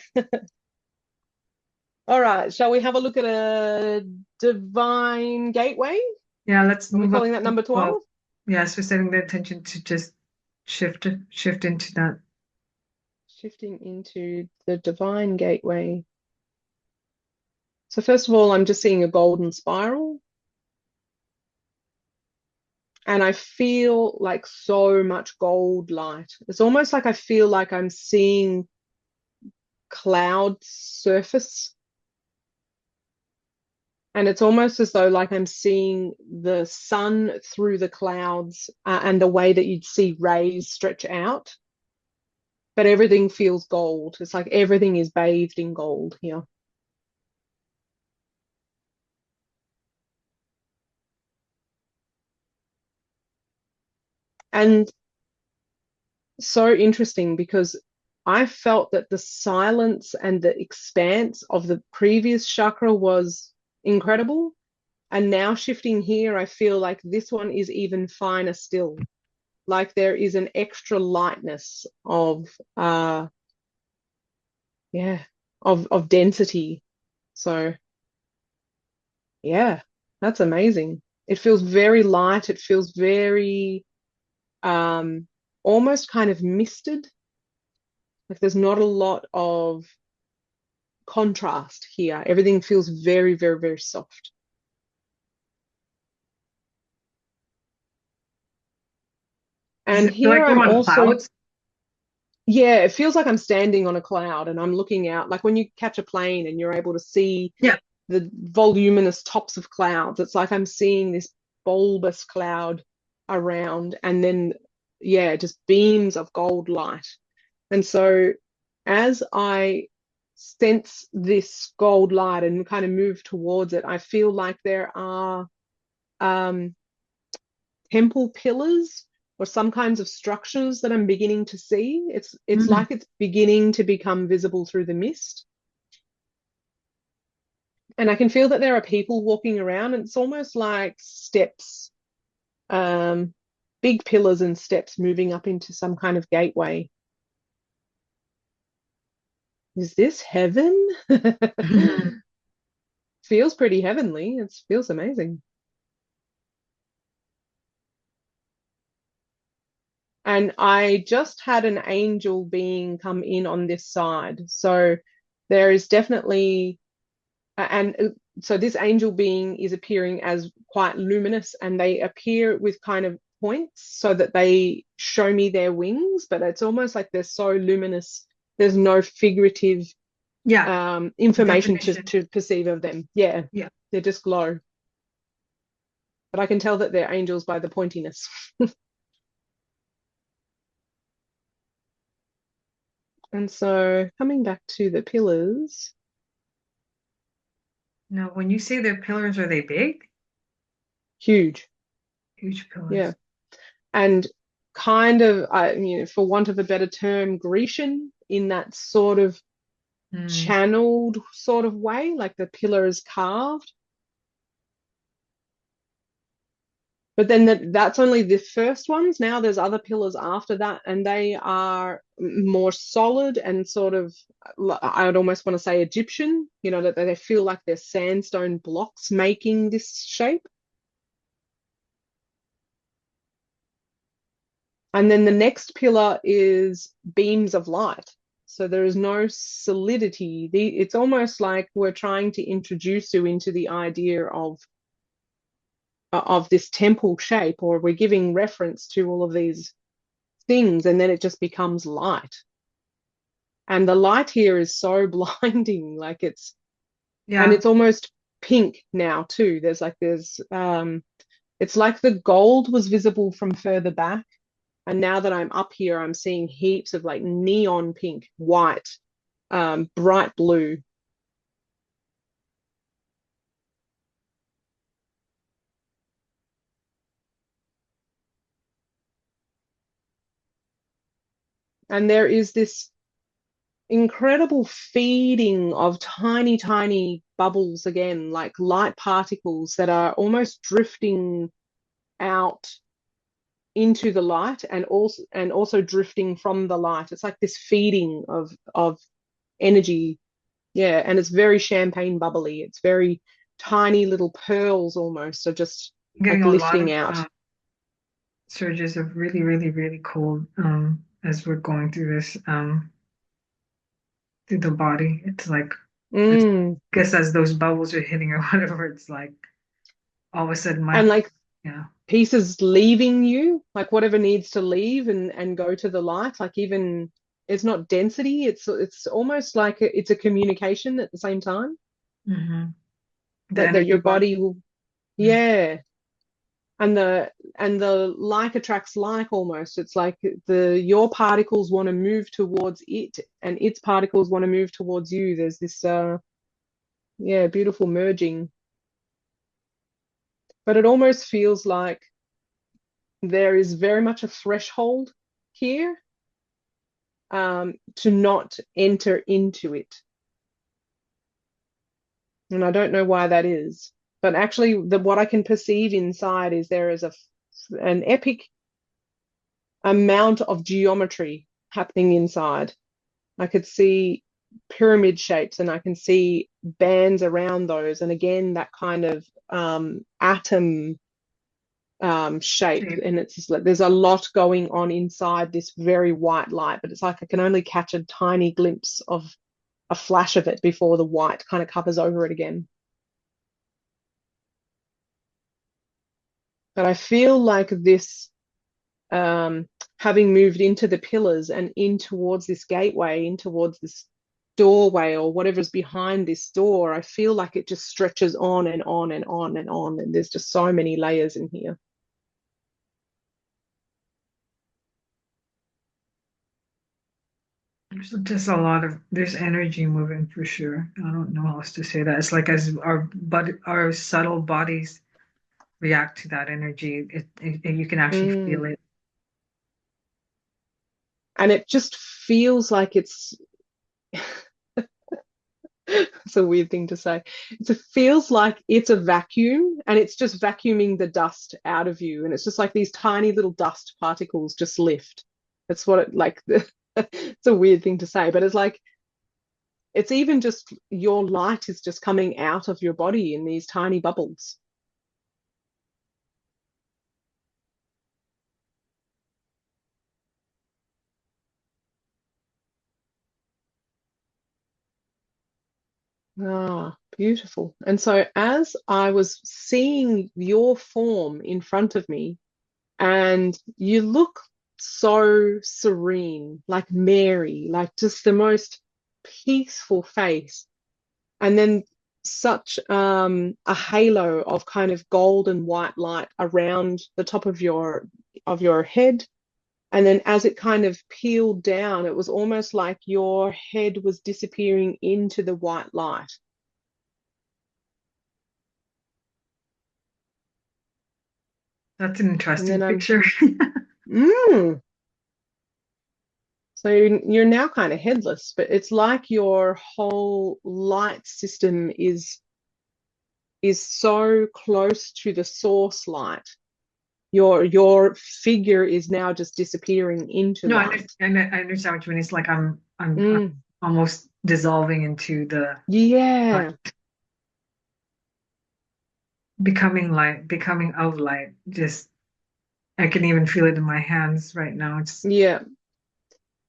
All right, shall we have a look at a divine gateway? Yeah, let's Are we move calling up. that number 12? Well, yes, we're setting the intention to just shift into that. Shifting into the divine gateway. So first of all, I'm just seeing a golden spiral. And I feel like so much gold light. It's almost like I feel like I'm seeing cloud surface. And it's almost as though like I'm seeing the sun through the clouds and the way that you'd see rays stretch out. But everything feels gold. It's like everything is bathed in gold here. And so interesting because I felt that the silence and the expanse of the previous chakra was incredible. And now shifting here, I feel like this one is even finer still. Like there is an extra lightness of of density. So yeah, that's amazing. It feels very light. It feels very um, almost kind of misted. Like there's not a lot of contrast here. Everything feels very, very, very soft. Does And it feel here like we're I'm on also, clouds? yeah, it feels like I'm standing on a cloud and I'm looking out, like when you catch a plane and you're able to see Yeah. the voluminous tops of clouds. It's like I'm seeing this bulbous cloud around, and then, yeah, just beams of gold light. And so, as I sense this gold light and kind of move towards it, I feel like there are um, temple pillars or some kinds of structures that I'm beginning to see. It's Mm. like it's beginning to become visible through the mist. And I can feel that there are people walking around, and it's almost like steps, um, big pillars and steps moving up into some kind of gateway. Is this heaven? Feels pretty heavenly. It feels amazing. And I just had an angel being come in on this side. So there is definitely, and so this angel being is appearing as quite luminous, and they appear with kind of points so that they show me their wings, but it's almost like they're so luminous. There's no figurative Yeah, information definition. to perceive of them. Yeah, Yeah. they just glow. But I can tell that they're angels by the pointiness. And so coming back to the pillars, Now, when you say they're pillars, are they big? huge. Huge Yeah. pillars. And kind of, for want of a better term, Grecian in that sort of Mm. channeled sort of way, like the pillar is carved. But then that's only the first ones. Now there's other pillars after that, and they are more solid and sort of, I would almost want to say Egyptian, that they feel like they're sandstone blocks making this shape. And then the next pillar is beams of light. So there is no solidity. It's almost like we're trying to introduce you into the idea of this temple shape, or we're giving reference to all of these things, and then it just becomes light. And the light here is so blinding, like and Yeah. it's almost pink now too. It's like the gold was visible from further back. And now that I'm up here, I'm seeing heaps of like neon pink, white, bright blue. And there is this incredible feeding of tiny, tiny bubbles again, like light particles that are almost drifting out into the light, and also drifting from the light. It's like this feeding of energy. Yeah, and it's very champagne bubbly. It's very tiny little pearls almost are just I'm getting like a lot lifting of out. surges of really, really, really cold as we're going through this through the body. It's like I Mm. guess as those bubbles are hitting or whatever, it's like all of a sudden And my like yeah. pieces leaving you, like whatever needs to leave and go to the light, like even it's not density, it's almost like it's a communication at the same time Hmm. The that energy your body body. will, Yeah. yeah. And the like attracts like almost. It's like your particles want to move towards it, and its particles want to move towards you. There's this yeah, beautiful merging. But it almost feels like there is very much a threshold here, to not enter into it. And I don't know why that is. But actually, what I can perceive inside is there is an epic amount of geometry happening inside. I could see. pyramid shapes, and I can see bands around those, and again that kind of atom shape, Shape. and it's just like there's a lot going on inside this very white light, but it's like I can only catch a tiny glimpse of a flash of it before the white kind of covers over it again. But I feel like this, having moved into the pillars and in towards this gateway, in towards this doorway or whatever's behind this door, I feel like it just stretches on and on and on and on, and there's just so many layers in here. There's just a lot of there's energy moving for sure. I don't know how else to say that. It's like as our subtle bodies react to that energy, you can actually feel Mm. it. And it just feels like it's a weird thing to say. It feels like it's a vacuum and it's just vacuuming the dust out of you. And it's just like these tiny little dust particles just lift. That's what it like. It's a weird thing to say, but it's like it's even just your light is just coming out of your body in these tiny bubbles. Ah, beautiful. And so as I was seeing your form in front of me, and you look so serene, like Mary, like just the most peaceful face. And then such a halo of kind of gold and white light around the top of your head. And then as it kind of peeled down, it was almost like your head was disappearing into the white light. That's an And interesting then picture. mm, so you're now kind of headless, but it's like your whole light system is so close to the source light. Your figure is now just disappearing into No, light. I understand what you mean. It's like I'm Mm, almost dissolving into the light, yeah, becoming light, becoming of light. Just I can even feel it in my hands right now. It's yeah.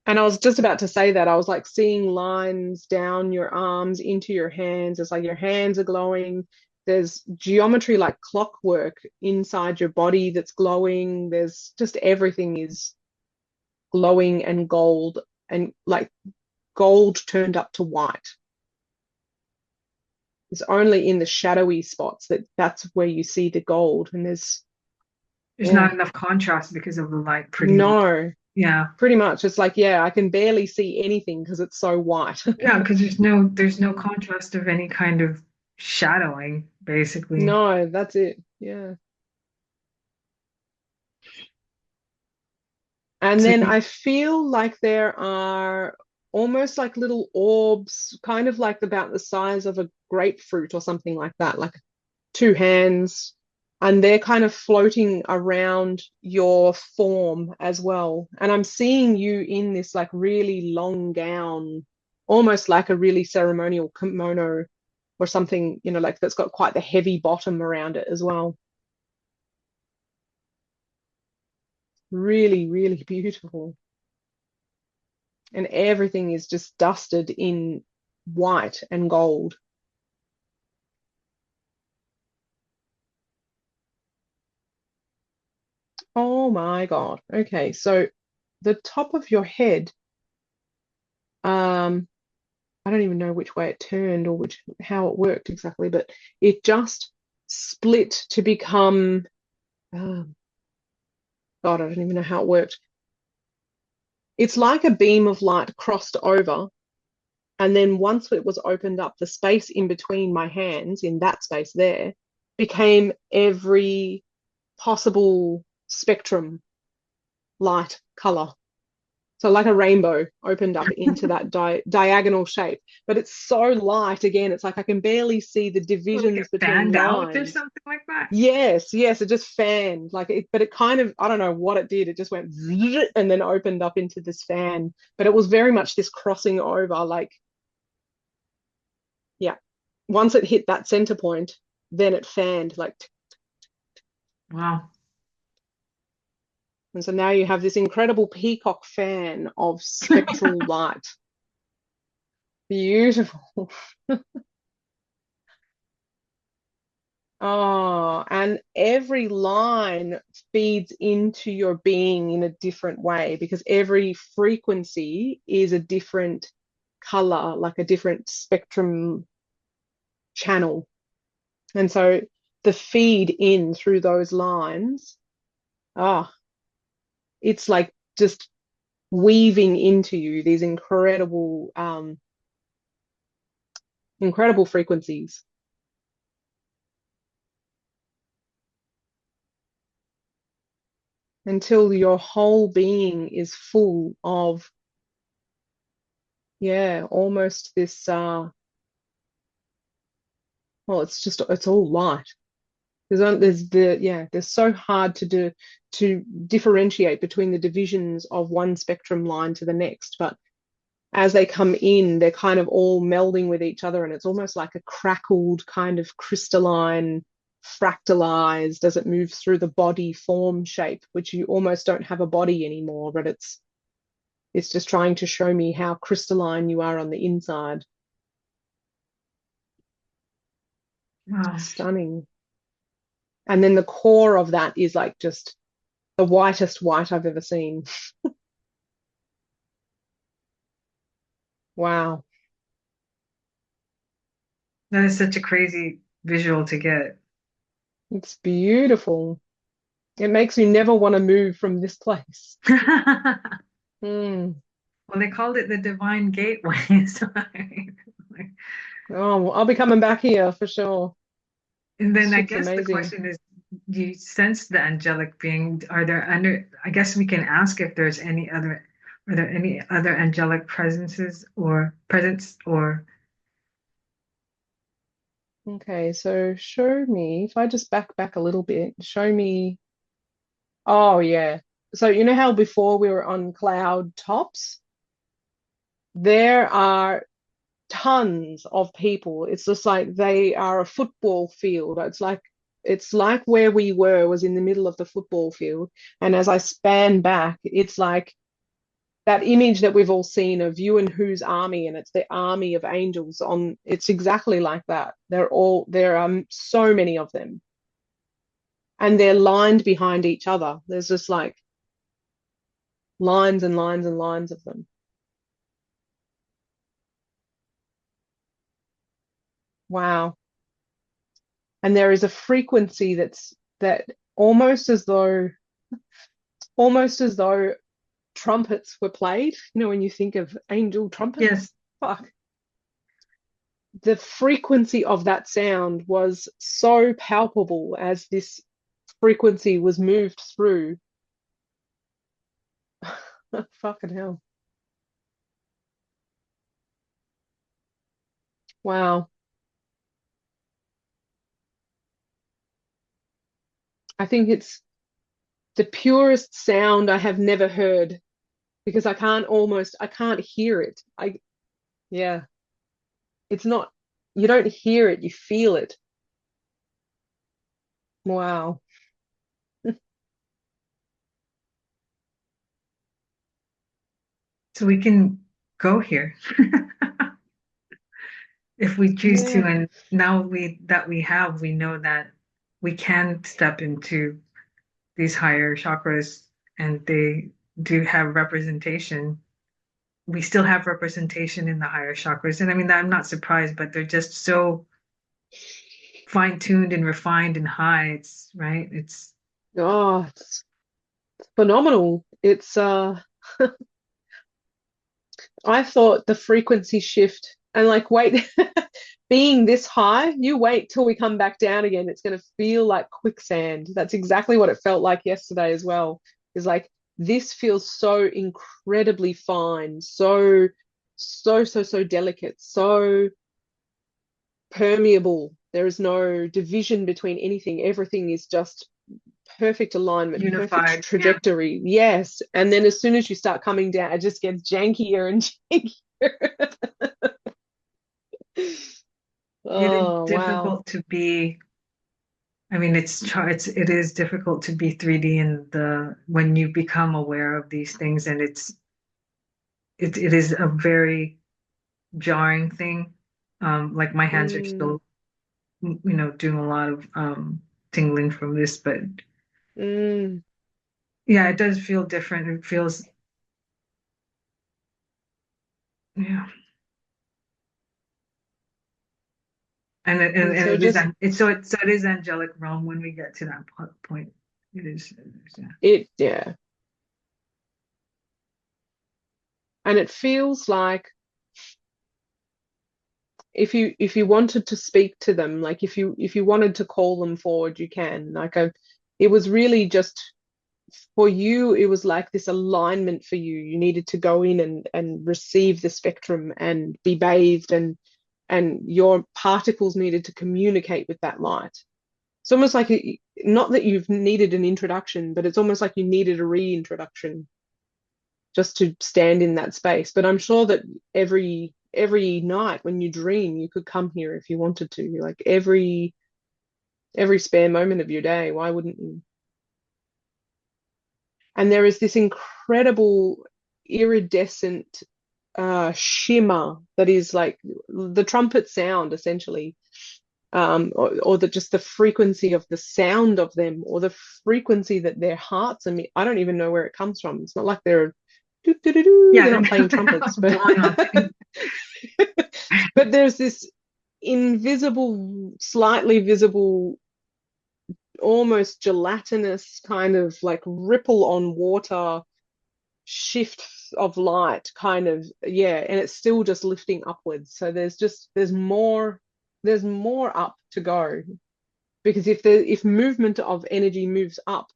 And I was just about to say that. I was like seeing lines down your arms into your hands. It's like your hands are glowing. There's geometry like clockwork inside your body that's glowing. There's just everything is glowing and gold, and like gold turned up to white. It's only in the shadowy spots that's where you see the gold. And there's not oh, enough contrast because of the light, pretty much. no, Yeah. pretty much. It's like, yeah, I can barely see anything because it's so white. Yeah, because there's no contrast of any kind of shadowing, basically. No, that's it. Yeah. And So then I feel like there are almost like little orbs, kind of like about the size of a grapefruit or something like that, like two hands. And they're kind of floating around your form as well. And I'm seeing you in this like really long gown, almost like a really ceremonial kimono or something, like that's got quite the heavy bottom around it as well. Really, really beautiful. And everything is just dusted in white and gold. Oh my God. Okay, so the top of your head, um, I don't even know which way it turned or how it worked exactly, but it just split to become, um, God, I don't even know how it worked. It's like a beam of light crossed over, and then once it was opened up, the space in between my hands, in that space there, became every possible spectrum, light, color. So like a rainbow opened up into that diagonal shape, but it's so light again. It's like I can barely see the like it divisions between fanned out or lines. something like that. Yes, yes, it just fanned like it, but it kind of, I don't know what it did. It just went and then opened up into this fan, but it was very much this crossing over, like once it hit that center point, then it fanned like, Wow. and so now you have this incredible peacock fan of spectral light. Beautiful. Oh, and every line feeds into your being in a different way because every frequency is a different color, like a different spectrum channel. And so the feed in through those lines, ah, it's like just weaving into you these incredible frequencies until your whole being is full of, yeah, almost this well, it's all light. There's so hard to differentiate between the divisions of one spectrum line to the next, but as they come in, they're kind of all melding with each other, and it's almost like a crackled kind of crystalline, fractalized as it moves through the body form shape, which you almost don't have a body anymore, but it's just trying to show me how crystalline you are on the inside. Wow. Stunning. And then the core of that is like just the whitest white I've ever seen. Wow. That is such a crazy visual to get. It's beautiful. It makes me never want to move from this place. Mm. Well, they called it the Divine Gateway. So Oh, well, I'll be coming back here for sure. and then I Shit's guess the amazing. question is, do you sense the angelic being? Are there under, I guess we can ask if there's any other, are there any other angelic presences or presence or Okay, so show me, if I just back a little bit, show me. Oh, yeah. So you know how before we were on cloud tops? There are tons of people. It's just like they are a football field. It's like where we were was in the middle of the football field. And as I span back, it's like that image that we've all seen of you and whose army, and it's the army of angels on, it's exactly like that. There are so many of them, and they're lined behind each other. There's just like lines and lines and lines of them. Wow. And there is a frequency that almost as though trumpets were played. You know, when you think of angel trumpets, yes, fuck. The frequency of that sound was so palpable as this frequency was moved through. Fucking hell. Wow. I think it's the purest sound I have never heard because I can't hear it. Yeah, it's not, you don't hear it, you feel it. Wow. so we can go here if we choose to. Yeah. And now we know that we can step into these higher chakras and they do have representation. We still have representation in the higher chakras. And I mean, I'm not surprised, but they're just so fine-tuned and refined and high. It's right. It's Oh, it's phenomenal. I thought the frequency shift and like wait, being this high, you wait till we come back down again. It's going to feel like quicksand. That's exactly what it felt like yesterday as well. Is like this feels so incredibly fine, so delicate, so permeable. There is no division between anything. Everything is just perfect alignment, perfect unified. Yeah. trajectory. Yes. And then as soon as you start coming down, it just gets jankier and jankier. It is Oh, wow. difficult to be, I mean, it is difficult to be 3D in the when you become aware of these things, and it is a very jarring thing. Like my hands are Mm, still, doing a lot of tingling from this, but mm. yeah, it does feel different. It feels, yeah, And and so it is just it is angelic realm when we get to that point. Yeah. yeah. And it feels like if you wanted to speak to them, like if you wanted to call them forward, you can. It was really just for you, it was like this alignment for you. You needed to go in and receive the spectrum and be bathed, and your particles needed to communicate with that light. It's almost like not that you've needed an introduction, but it's almost like you needed a reintroduction just to stand in that space. But I'm sure that every night when you dream, you could come here if you wanted to. Like every spare moment of your day, why wouldn't you? And there is this incredible iridescent shimmer that is like the trumpet sound, essentially, or just the frequency of the sound of them, or the frequency that their hearts. I mean, I don't even know where it comes from. It's not like they're Yeah, not playing trumpets, but blowing on things. but there's this invisible, slightly visible, almost gelatinous kind of like ripple on water shift of light kind of, yeah, and it's still just lifting upwards. So there's more up to go, because if movement of energy moves up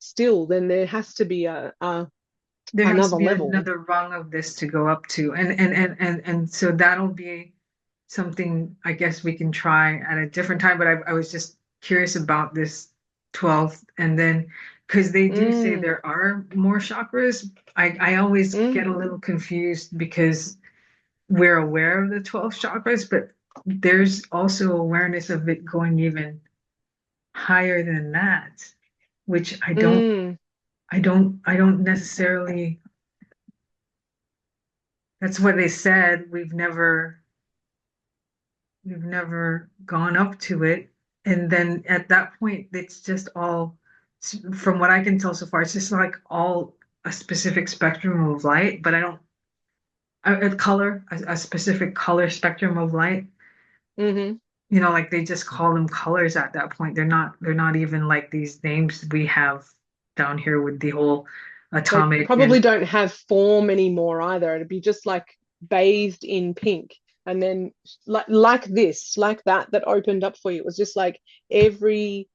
still, then there has to be There has to another be level. another rung of this to go up to, and so that'll be something I guess we can try at a different time. But I was just curious about this 12th, and then because they do say Mm, there are more chakras, I always get a mm, little confused because we're aware of the 12 chakras, but there's also awareness of it going even higher than that, which mm. I don't necessarily, that's what they said. We've never gone up to it. And then at that point, it's just all, from what I can tell so far, it's just like all a specific spectrum of light, but I don't, a specific color spectrum of light. Mm-hmm. Like they just call them colors at that point. They're not even like these names we have down here with the whole They atomic and probably don't have form anymore either. It'd be just like bathed in pink. And then like that opened up for you. It was just like every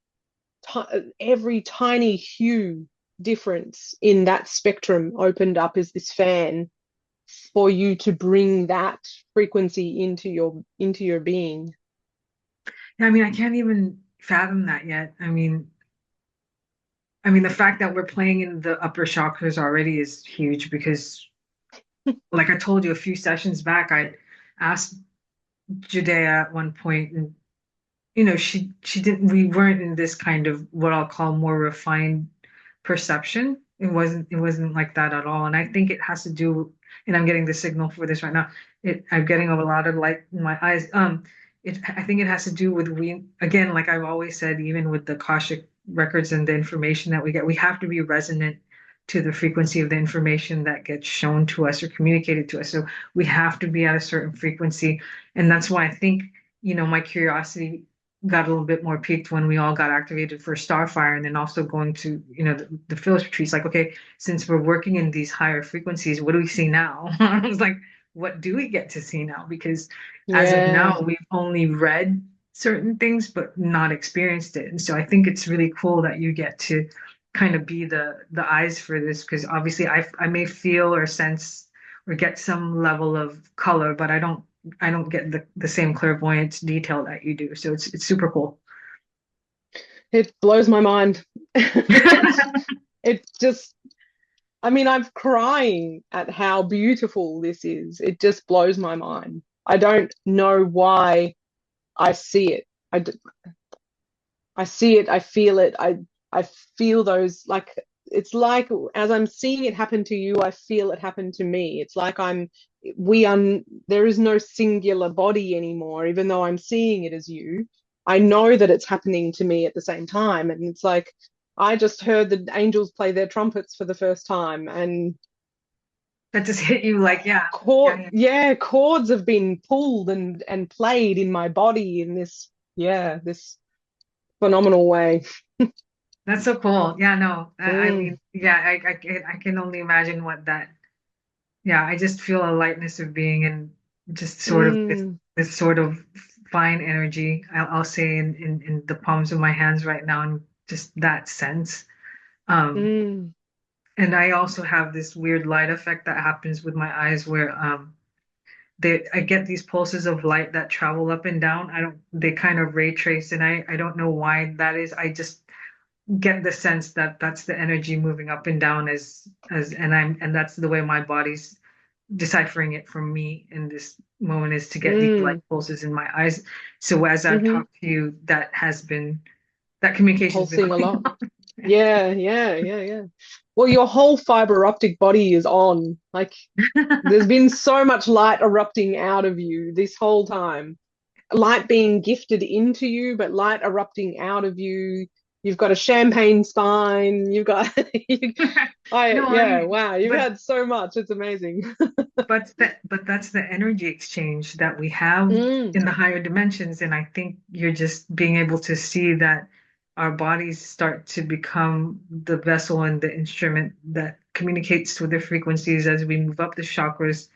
every tiny hue difference in that spectrum opened up as this fan for you to bring that frequency into your being. I mean, I can't even fathom that yet. I mean, the fact that we're playing in the upper chakras already is huge because, like I told you a few sessions back, I asked Judea at one point, and she didn't. We weren't in this kind of what I'll call more refined perception. It wasn't like that at all. And I think it has to do, and I'm getting the signal for this right now. I'm getting a lot of light in my eyes. I think it has to do with we again, like I've always said, even with the Akashic records and the information that we get, we have to be resonant to the frequency of the information that gets shown to us or communicated to us. So we have to be at a certain frequency. And that's why I think, my curiosity got a little bit more piqued when we all got activated for Starfire, and then also going to, the Phyllis retreats. Like, okay, since we're working in these higher frequencies, what do we see now? I was like, what do we get to see now? Because as of Yeah. now, we've only read certain things, but not experienced it. And so I think it's really cool that you get to kind of be the eyes for this, because obviously I may feel or sense or get some level of color, but I don't get the same clairvoyance detail that you do. So it's super cool. It blows my mind. It just, I mean, I'm crying at how beautiful this is. It just blows my mind. I don't know why. I see it. I see it. I feel it. I feel those, like, it's like as I'm seeing it happen to you, I feel it happen to me. It's like there is no singular body anymore, even though I'm seeing it as you. I know that it's happening to me at the same time. And it's like I just heard the angels play their trumpets for the first time, and That just hit you like, yeah, yeah, yeah. chords have been pulled and played in my body in this phenomenal way. That's so cool. Yeah, no, I Mm, mean, yeah, I can only imagine what that, yeah, I just feel a lightness of being and just sort of mm, this sort of fine energy, I'll say in the palms of my hands right now, and just that sense. Um, mm, and I also have this weird light effect that happens with my eyes where I get these pulses of light that travel up and down. I don't They kind of ray trace, and I don't know why that is. I just get the sense that that's the energy moving up and down and that's the way my body's deciphering it for me in this moment, is to get these light mm, pulses in my eyes. So as I've mm-hmm. talked to you, that communication's been Pulsing a going lot. on. Yeah. Well, your whole fiber optic body is on. Like, there's been so much light erupting out of you this whole time. Light being gifted into you, but light erupting out of you. You've got a champagne spine. You've got, No, I yeah, mean, wow, you've had so much. It's amazing. but that's the energy exchange that we have Mm, in the higher dimensions, and I think you're just being able to see that our bodies start to become the vessel and the instrument that communicates with the frequencies as we move up the chakras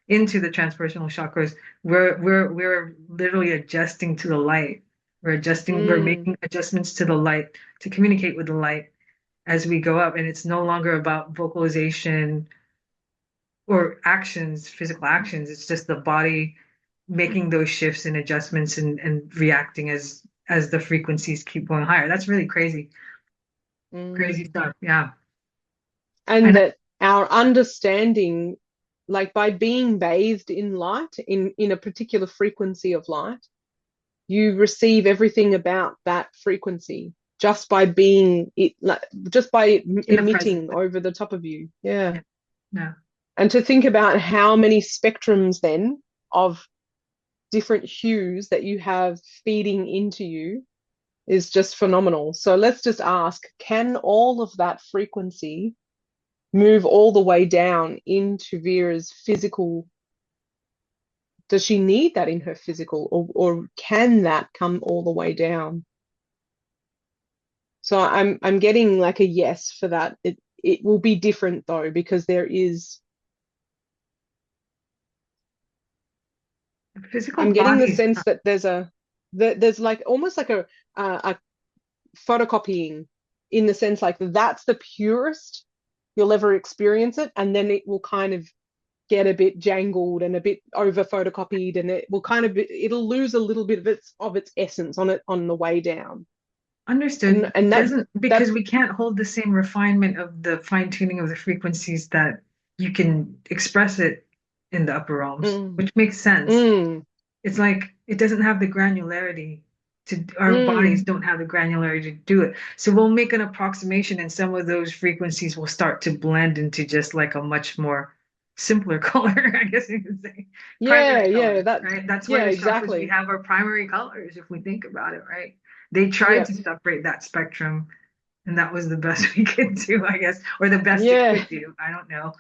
into the transpersonal chakras. We're literally adjusting to the light. We're mm, making adjustments to the light to communicate with the light as we go up, and it's no longer about vocalization or actions, physical actions. It's just the body making those shifts and adjustments and reacting as the frequencies keep going higher. That's really crazy, crazy mm. stuff. Yeah. And And that our understanding, like by being bathed in light, in a particular frequency of light, you receive everything about that frequency just by being it, like just by it in the present. emitting over the top of you. Yeah. Yeah. Yeah. And to think about how many spectrums then of different hues that you have feeding into you is just phenomenal. So let's just ask, can all of that frequency move all the way down into Vera's physical? Does she need that in her physical, or can that come all the way down? So I'm getting like a yes for that. It will be different though, because Physical I'm getting the bodies. sense that there's like almost like a photocopying, in the sense like that's the purest you'll ever experience it, and then it will kind of get a bit jangled and a bit over photocopied, and it will kind of it'll lose a little bit of its essence on the way down. Understood. And It that doesn't, that because we can't hold the same refinement of the fine tuning of the frequencies that you can express it in the upper realms, mm, which makes sense. mm, It's like it doesn't have the granularity our bodies mm, don't have the granularity to do it. So we'll make an approximation, and some of those frequencies will start to blend into just like a much more simpler color, I guess you could say. Primary yeah, colors, that, right? That's why yeah, the chakras we exactly. have are primary colors, if we think about it, right? They tried Yeah, to separate that spectrum, and that was the best we could do, I guess, or the best it yeah. could do. I don't know.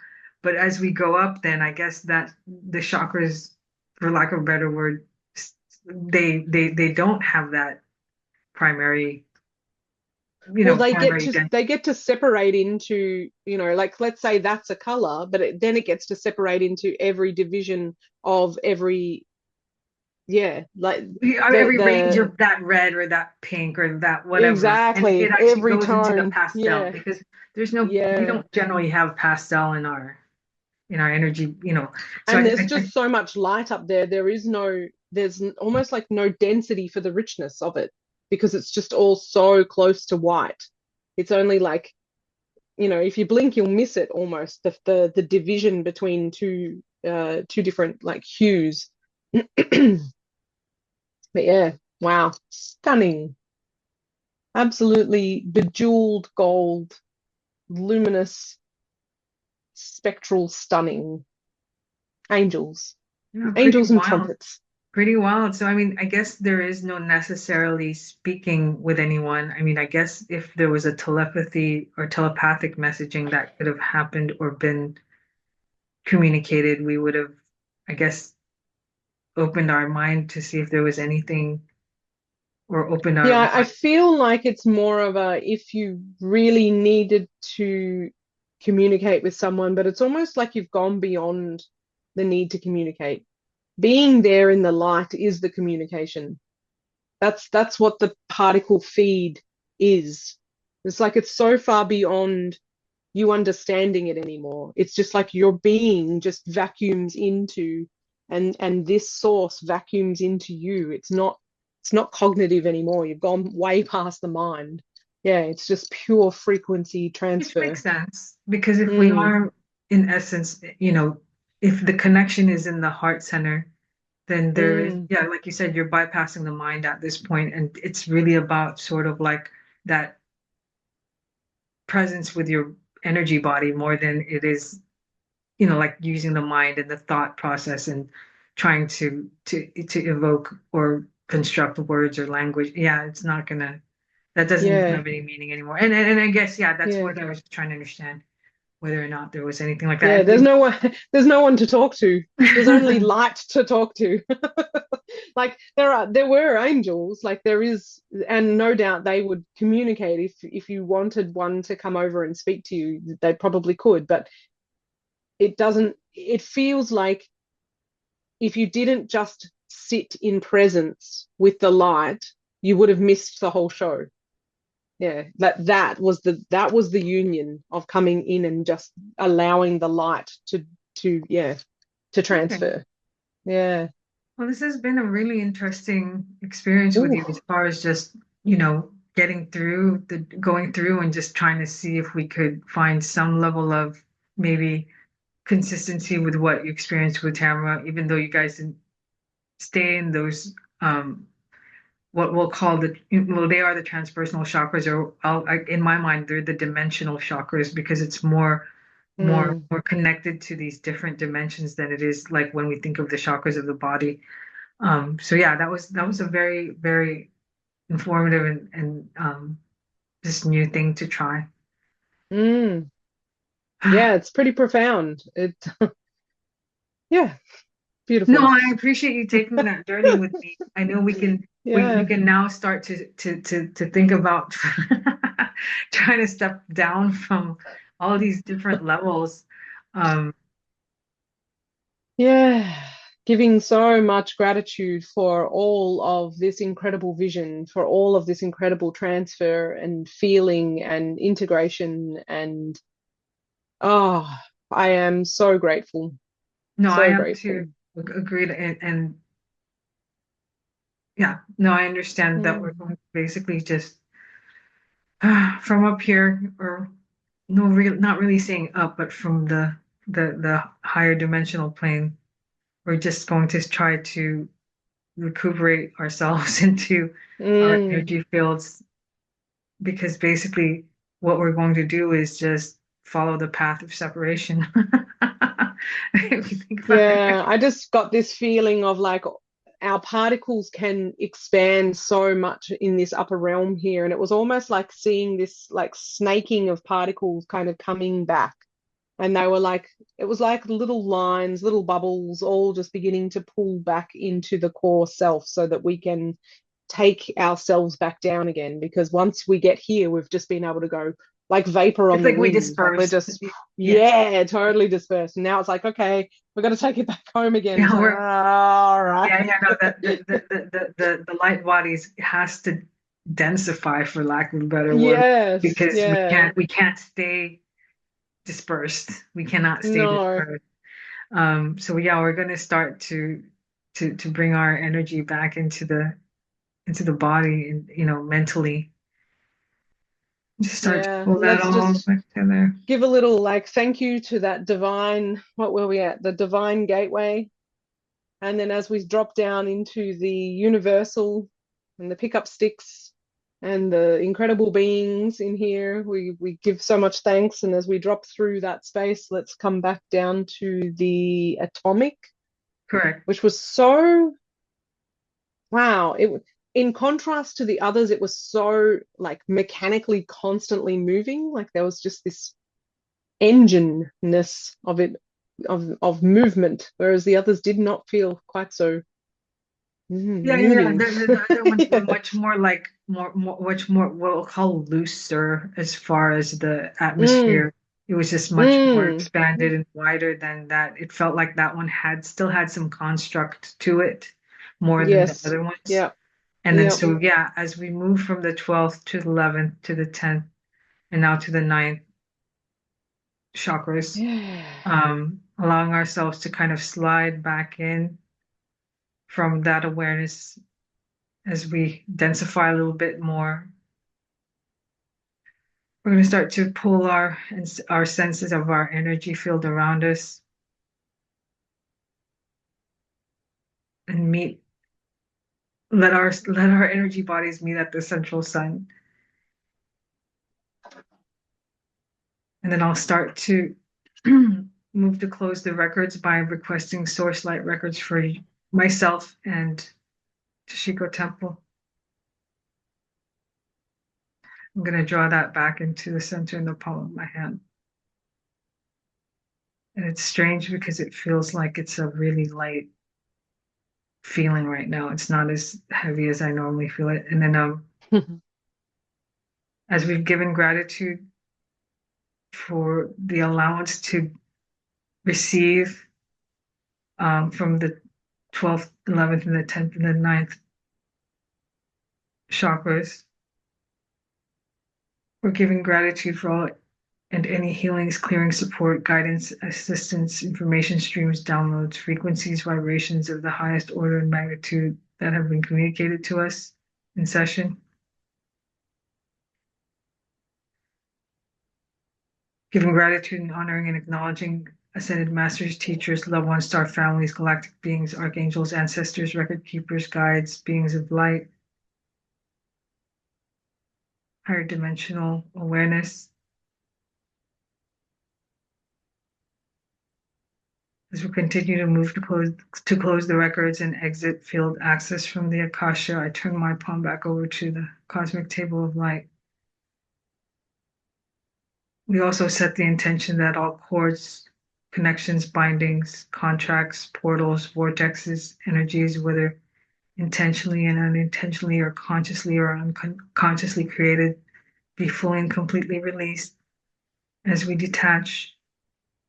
But as we go up, then I guess that the chakras, for lack of a better word, they don't have that primary, Well, primary identity. they get to separate into, like, let's say that's a color, but then it gets to separate into every division of every, yeah, like Every range the of that red or that pink or that whatever, and it exactly actually every goes into the tone. pastel, Yeah, because we yeah. don't generally have pastel in our energy, So And there's just so much light up there. There's almost like no density for the richness of it, because it's just all so close to white. It's only like, if you blink, you'll miss it almost, the division between two different like hues. But yeah, wow, stunning. Absolutely bejeweled gold, luminous, spectral, stunning. Angels. Yeah, pretty Angels and wild. trumpets. Pretty wild. So, I mean, I guess there is no necessarily speaking with anyone. I mean, I guess if there was a telepathy or telepathic messaging that could have happened or been communicated, we would have, I guess, opened our mind to see if there was anything or opened our Yeah, I mind. feel like it's more of a if you really needed to communicate with someone, but it's almost like you've gone beyond the need to communicate. Being there in the light is the communication. That's what the particle feed is. It's like it's so far beyond you understanding it anymore. It's just like your being just vacuums into and this source vacuums into you. It's not cognitive anymore. You've gone way past the mind. Yeah, it's just pure frequency Which transfer. makes sense because if we Mm, are, in essence, if the connection is in the heart center, then there is, mm, yeah, like you said, you're bypassing the mind at this point, and it's really about sort of like that presence with your energy body more than it is, like using the mind and the thought process and trying to evoke or construct words or language. Yeah, it's not gonna, that doesn't yeah, have any meaning anymore. And I guess, yeah, that's yeah. what I was trying to understand, whether or not there was anything like Yeah, that. And there's no one to talk to. There's only light to talk to. Like there were angels, like there is, and no doubt they would communicate if you wanted one to come over and speak to you, they probably could, but it feels like if you didn't just sit in presence with the light, you would have missed the whole show. Yeah, that was the union of coming in and just allowing the light to yeah to okay. transfer. Yeah. Well, this has been a really interesting experience with Ooh. you as far as just, going through and just trying to see if we could find some level of maybe consistency with what you experienced with Tamara, even though you guys didn't stay in those what we'll call they are the transpersonal chakras, or in my mind they're the dimensional chakras because it's Mm, more connected to these different dimensions than it is like when we think of the chakras of the body. So yeah, that was a very, very informative and just new thing to try. mm. Yeah, it's pretty profound. Yeah, No, beautiful. I appreciate you taking that journey with me. I know we Yeah. can now start to think about trying to step down from all these different levels. Um, Yeah, giving so much gratitude for all of this incredible vision, for all of this incredible transfer and feeling and integration. And oh, I am so grateful, no, I so am too. grateful. Agreed, and yeah, no, I understand that we're Mm, going to basically just from up here, or no, not really saying up, but from the higher dimensional plane, we're just going to try to recuperate ourselves into our mm, energy fields because basically what we're going to do is just follow the path of separation. If you think about it. yeah, I just got this feeling of like our particles can expand so much in this upper realm here. And it was almost like seeing this like snaking of particles kind of coming back. And they were like, it was like little lines, little bubbles, all just beginning to pull back into the core self so that we can take ourselves back down again. Because once we get here, we've just been able to go like vapor It's on the like we wind. Like we're dispersed. just, Yeah. yeah, totally dispersed. And now it's like, okay, we've got to take it back home again. It's Yeah, like, we're all right. yeah, yeah, no, that the light bodies has to densify for lack of a better word Yes, because yeah, we can't stay dispersed. We cannot stay no, dispersed. So yeah, we're going to start to bring our energy back into the body and mentally just start to yeah. pull that Let's all just back together. give a little like thank you to that divine, what were we at? The divine gateway. And then as we drop down into the universal and the pickup sticks and the incredible beings in here, we give so much thanks. And as we drop through that space, let's come back down to the atomic, Correct. which was so wow. In contrast to the others, it was so like mechanically constantly moving. Like there was just this engineness of it of movement, whereas the others did not feel quite so Yeah. moving. The other ones were Yeah. much more like much more what we'll call looser as far as the Mm, atmosphere. It was just much more mm. expanded and wider than that. It felt like that one still had some construct to it more than the Yes. other ones. Yeah. And then Yeah. so yeah, as we move from the 12th to the 11th to the 10th and now to the ninth chakras, Yeah. allowing ourselves to kind of slide back in from that awareness as we densify a little bit more. We're going to start to pull our senses of our energy field around us and let our energy bodies meet at the central sun. And then I'll start to move to close the records by requesting source light records for myself and Tashiko Temple. I'm going to draw that back into the center in the palm of my hand. And it's strange because it feels like it's a really light feeling right now. It's not as heavy as I normally feel it. And then as we've given gratitude for the allowance to receive from the 12th, 11th, and the 10th, and the ninth chakras, we're giving gratitude for all and any healings, clearing, support, guidance, assistance, information streams, downloads, frequencies, vibrations of the highest order and magnitude that have been communicated to us in session. Giving gratitude and honoring and acknowledging ascended masters, teachers, loved ones, star families, galactic beings, archangels, ancestors, record keepers, guides, beings of light, higher dimensional awareness. As we continue to move to close the records and exit field access from the Akasha, I turn my palm back over to the cosmic table of light. We also set the intention that all cords, connections, bindings, contracts, portals, vortexes, energies, whether intentionally and unintentionally or consciously or unconsciously created, be fully and completely released as we detach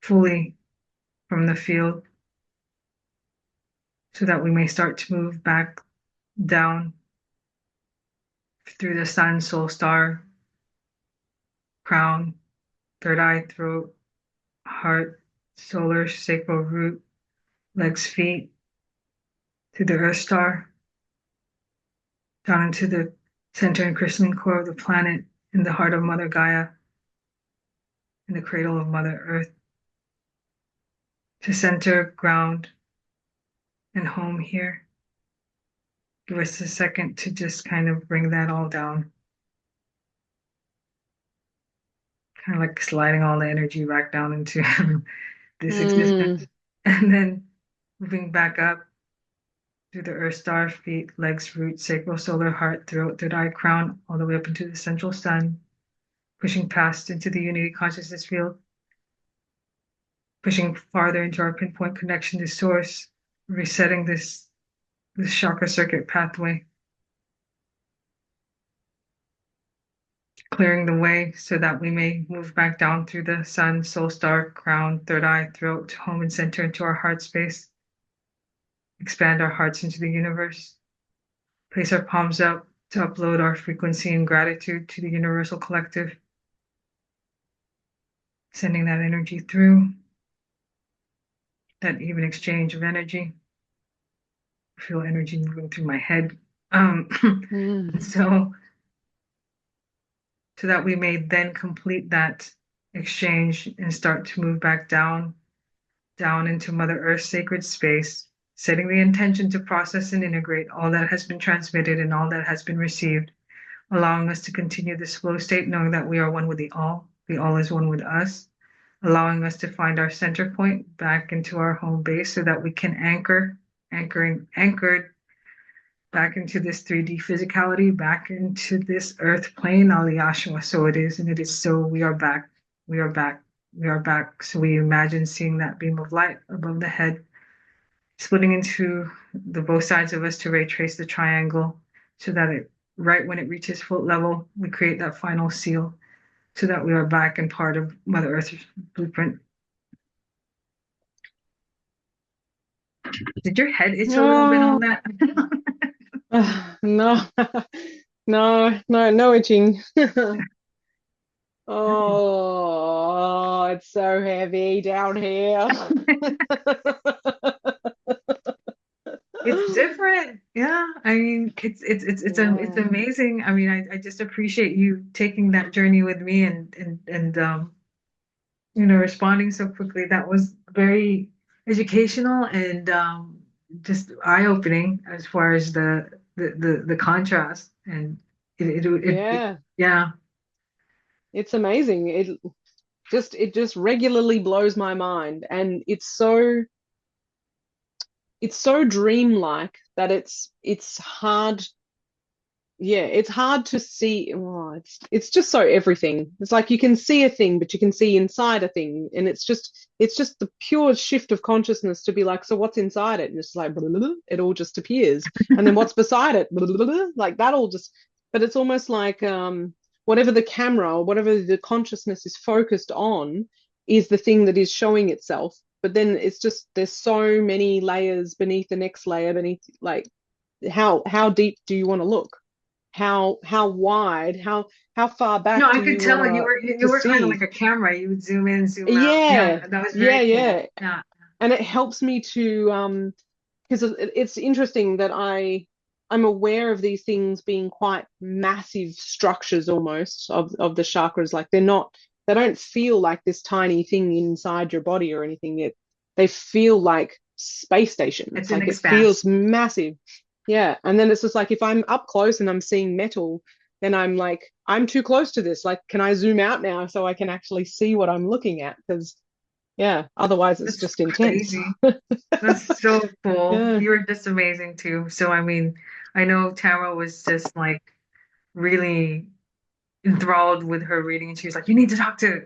fully from the field so that we may start to move back down through the sun, soul star, crown, third eye, throat, heart, solar, sacral root, legs, feet, through the earth star, down into the center and crystalline core of the planet, in the heart of Mother Gaia, in the cradle of Mother Earth, to center, ground, and home here. Give us a second to just kind of bring that all down. Kind of like sliding all the energy back down into this existence. Mm. And then moving back up through the earth star, feet, legs, root, sacral, solar, heart, throat, third eye, crown, all the way up into the central sun, pushing past into the unity consciousness field, pushing farther into our pinpoint connection to source, resetting this chakra circuit pathway, clearing the way so that we may move back down through the sun, soul star, crown, third eye, throat, home and center into our heart space, expand our hearts into the universe, place our palms up to upload our frequency and gratitude to the universal collective, sending that energy through, that even exchange of energy. I feel energy moving through my head. Mm. So that we may then complete that exchange and start to move back down into Mother Earth's sacred space, setting the intention to process and integrate all that has been transmitted and all that has been received, allowing us to continue this flow state, knowing that we are one with the all is one with us, allowing us to find our center point back into our home base so that we can anchored back into this 3D physicality, back into this earth plane, Aliyashwa. So it is, and it is so. We are back. We are back. We are back. So we imagine seeing that beam of light above the head, splitting into the both sides of us to ray trace the triangle so that it, right when it reaches foot level, we create that final seal so that we are back and part of Mother Earth's blueprint. Did your head itch a little bit on that? No, no itching. Oh, it's so heavy down here. It's different. Yeah. I mean, it's amazing. I mean, I just appreciate you taking that journey with me and responding so quickly. That was very educational and just eye-opening as far as the contrast and Yeah, yeah. it's amazing. It just regularly blows my mind, and it's so dreamlike that it's hard. Yeah, it's hard to see. Oh, it's just so everything. It's like you can see a thing, but you can see inside a thing, and it's just the pure shift of consciousness to be like, so what's inside it? And it's like blah, blah, blah, it all just appears, and then what's beside it? Blah, blah, blah, like that all just. But it's almost like whatever the camera or whatever the consciousness is focused on is the thing that is showing itself. But then it's just there's so many layers beneath the next layer beneath, like how deep do you want to look? How wide, how far No, back I do could you tell want you to were kind of see? like a camera. You would zoom in, zoom out. Yeah, Yeah, that was yeah, very cool. yeah. Yeah. And it helps me to because it's interesting that I'm aware of these things being quite massive structures almost of the chakras. Like they don't feel like this tiny thing inside your body or anything. They feel like space stations. It's an Like it expanse. feels massive. Yeah. And then it's just like if I'm up close and I'm seeing metal, then I'm like, I'm too close to this. Like, can I zoom out now so I can actually see what I'm looking at? Because yeah, otherwise it's That's just intense. crazy. That's so cool. Yeah. You were just amazing too. So I mean, I know Tara was just like really enthralled with her reading, and she was like, "You need to talk to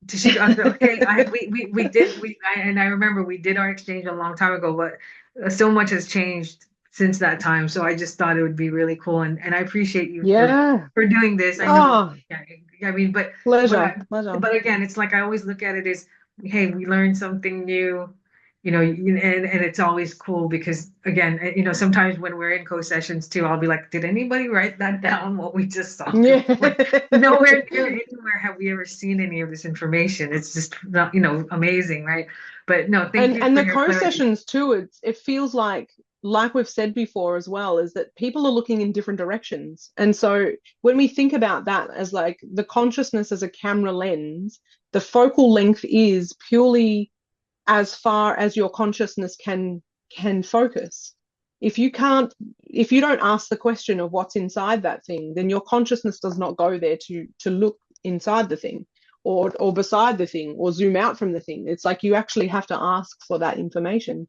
Tashiko." I said, "Okay, and I remember we did our exchange a long time ago, but so much has changed since that time. So I just thought it would be really cool, and I appreciate you Yeah. for doing this. I know, Oh, yeah, I mean, but pleasure, I, pleasure. but again, it's like I always look at it as, hey, we learned something new, and it's always cool because again, sometimes when we're in co-sessions too, I'll be like, did anybody write that down? What we just saw? Yeah. Like, nowhere near anywhere have we ever seen any of this information. It's just not, amazing, right? But no, thank And you and for the your clarity. co-sessions too, it feels like we've said before as well, is that people are looking in different directions. And so when we think about that as like the consciousness as a camera lens, the focal length is purely as far as your consciousness can focus. If you don't ask the question of what's inside that thing, then your consciousness does not go there to look inside the thing or beside the thing or zoom out from the thing. It's like you actually have to ask for that information.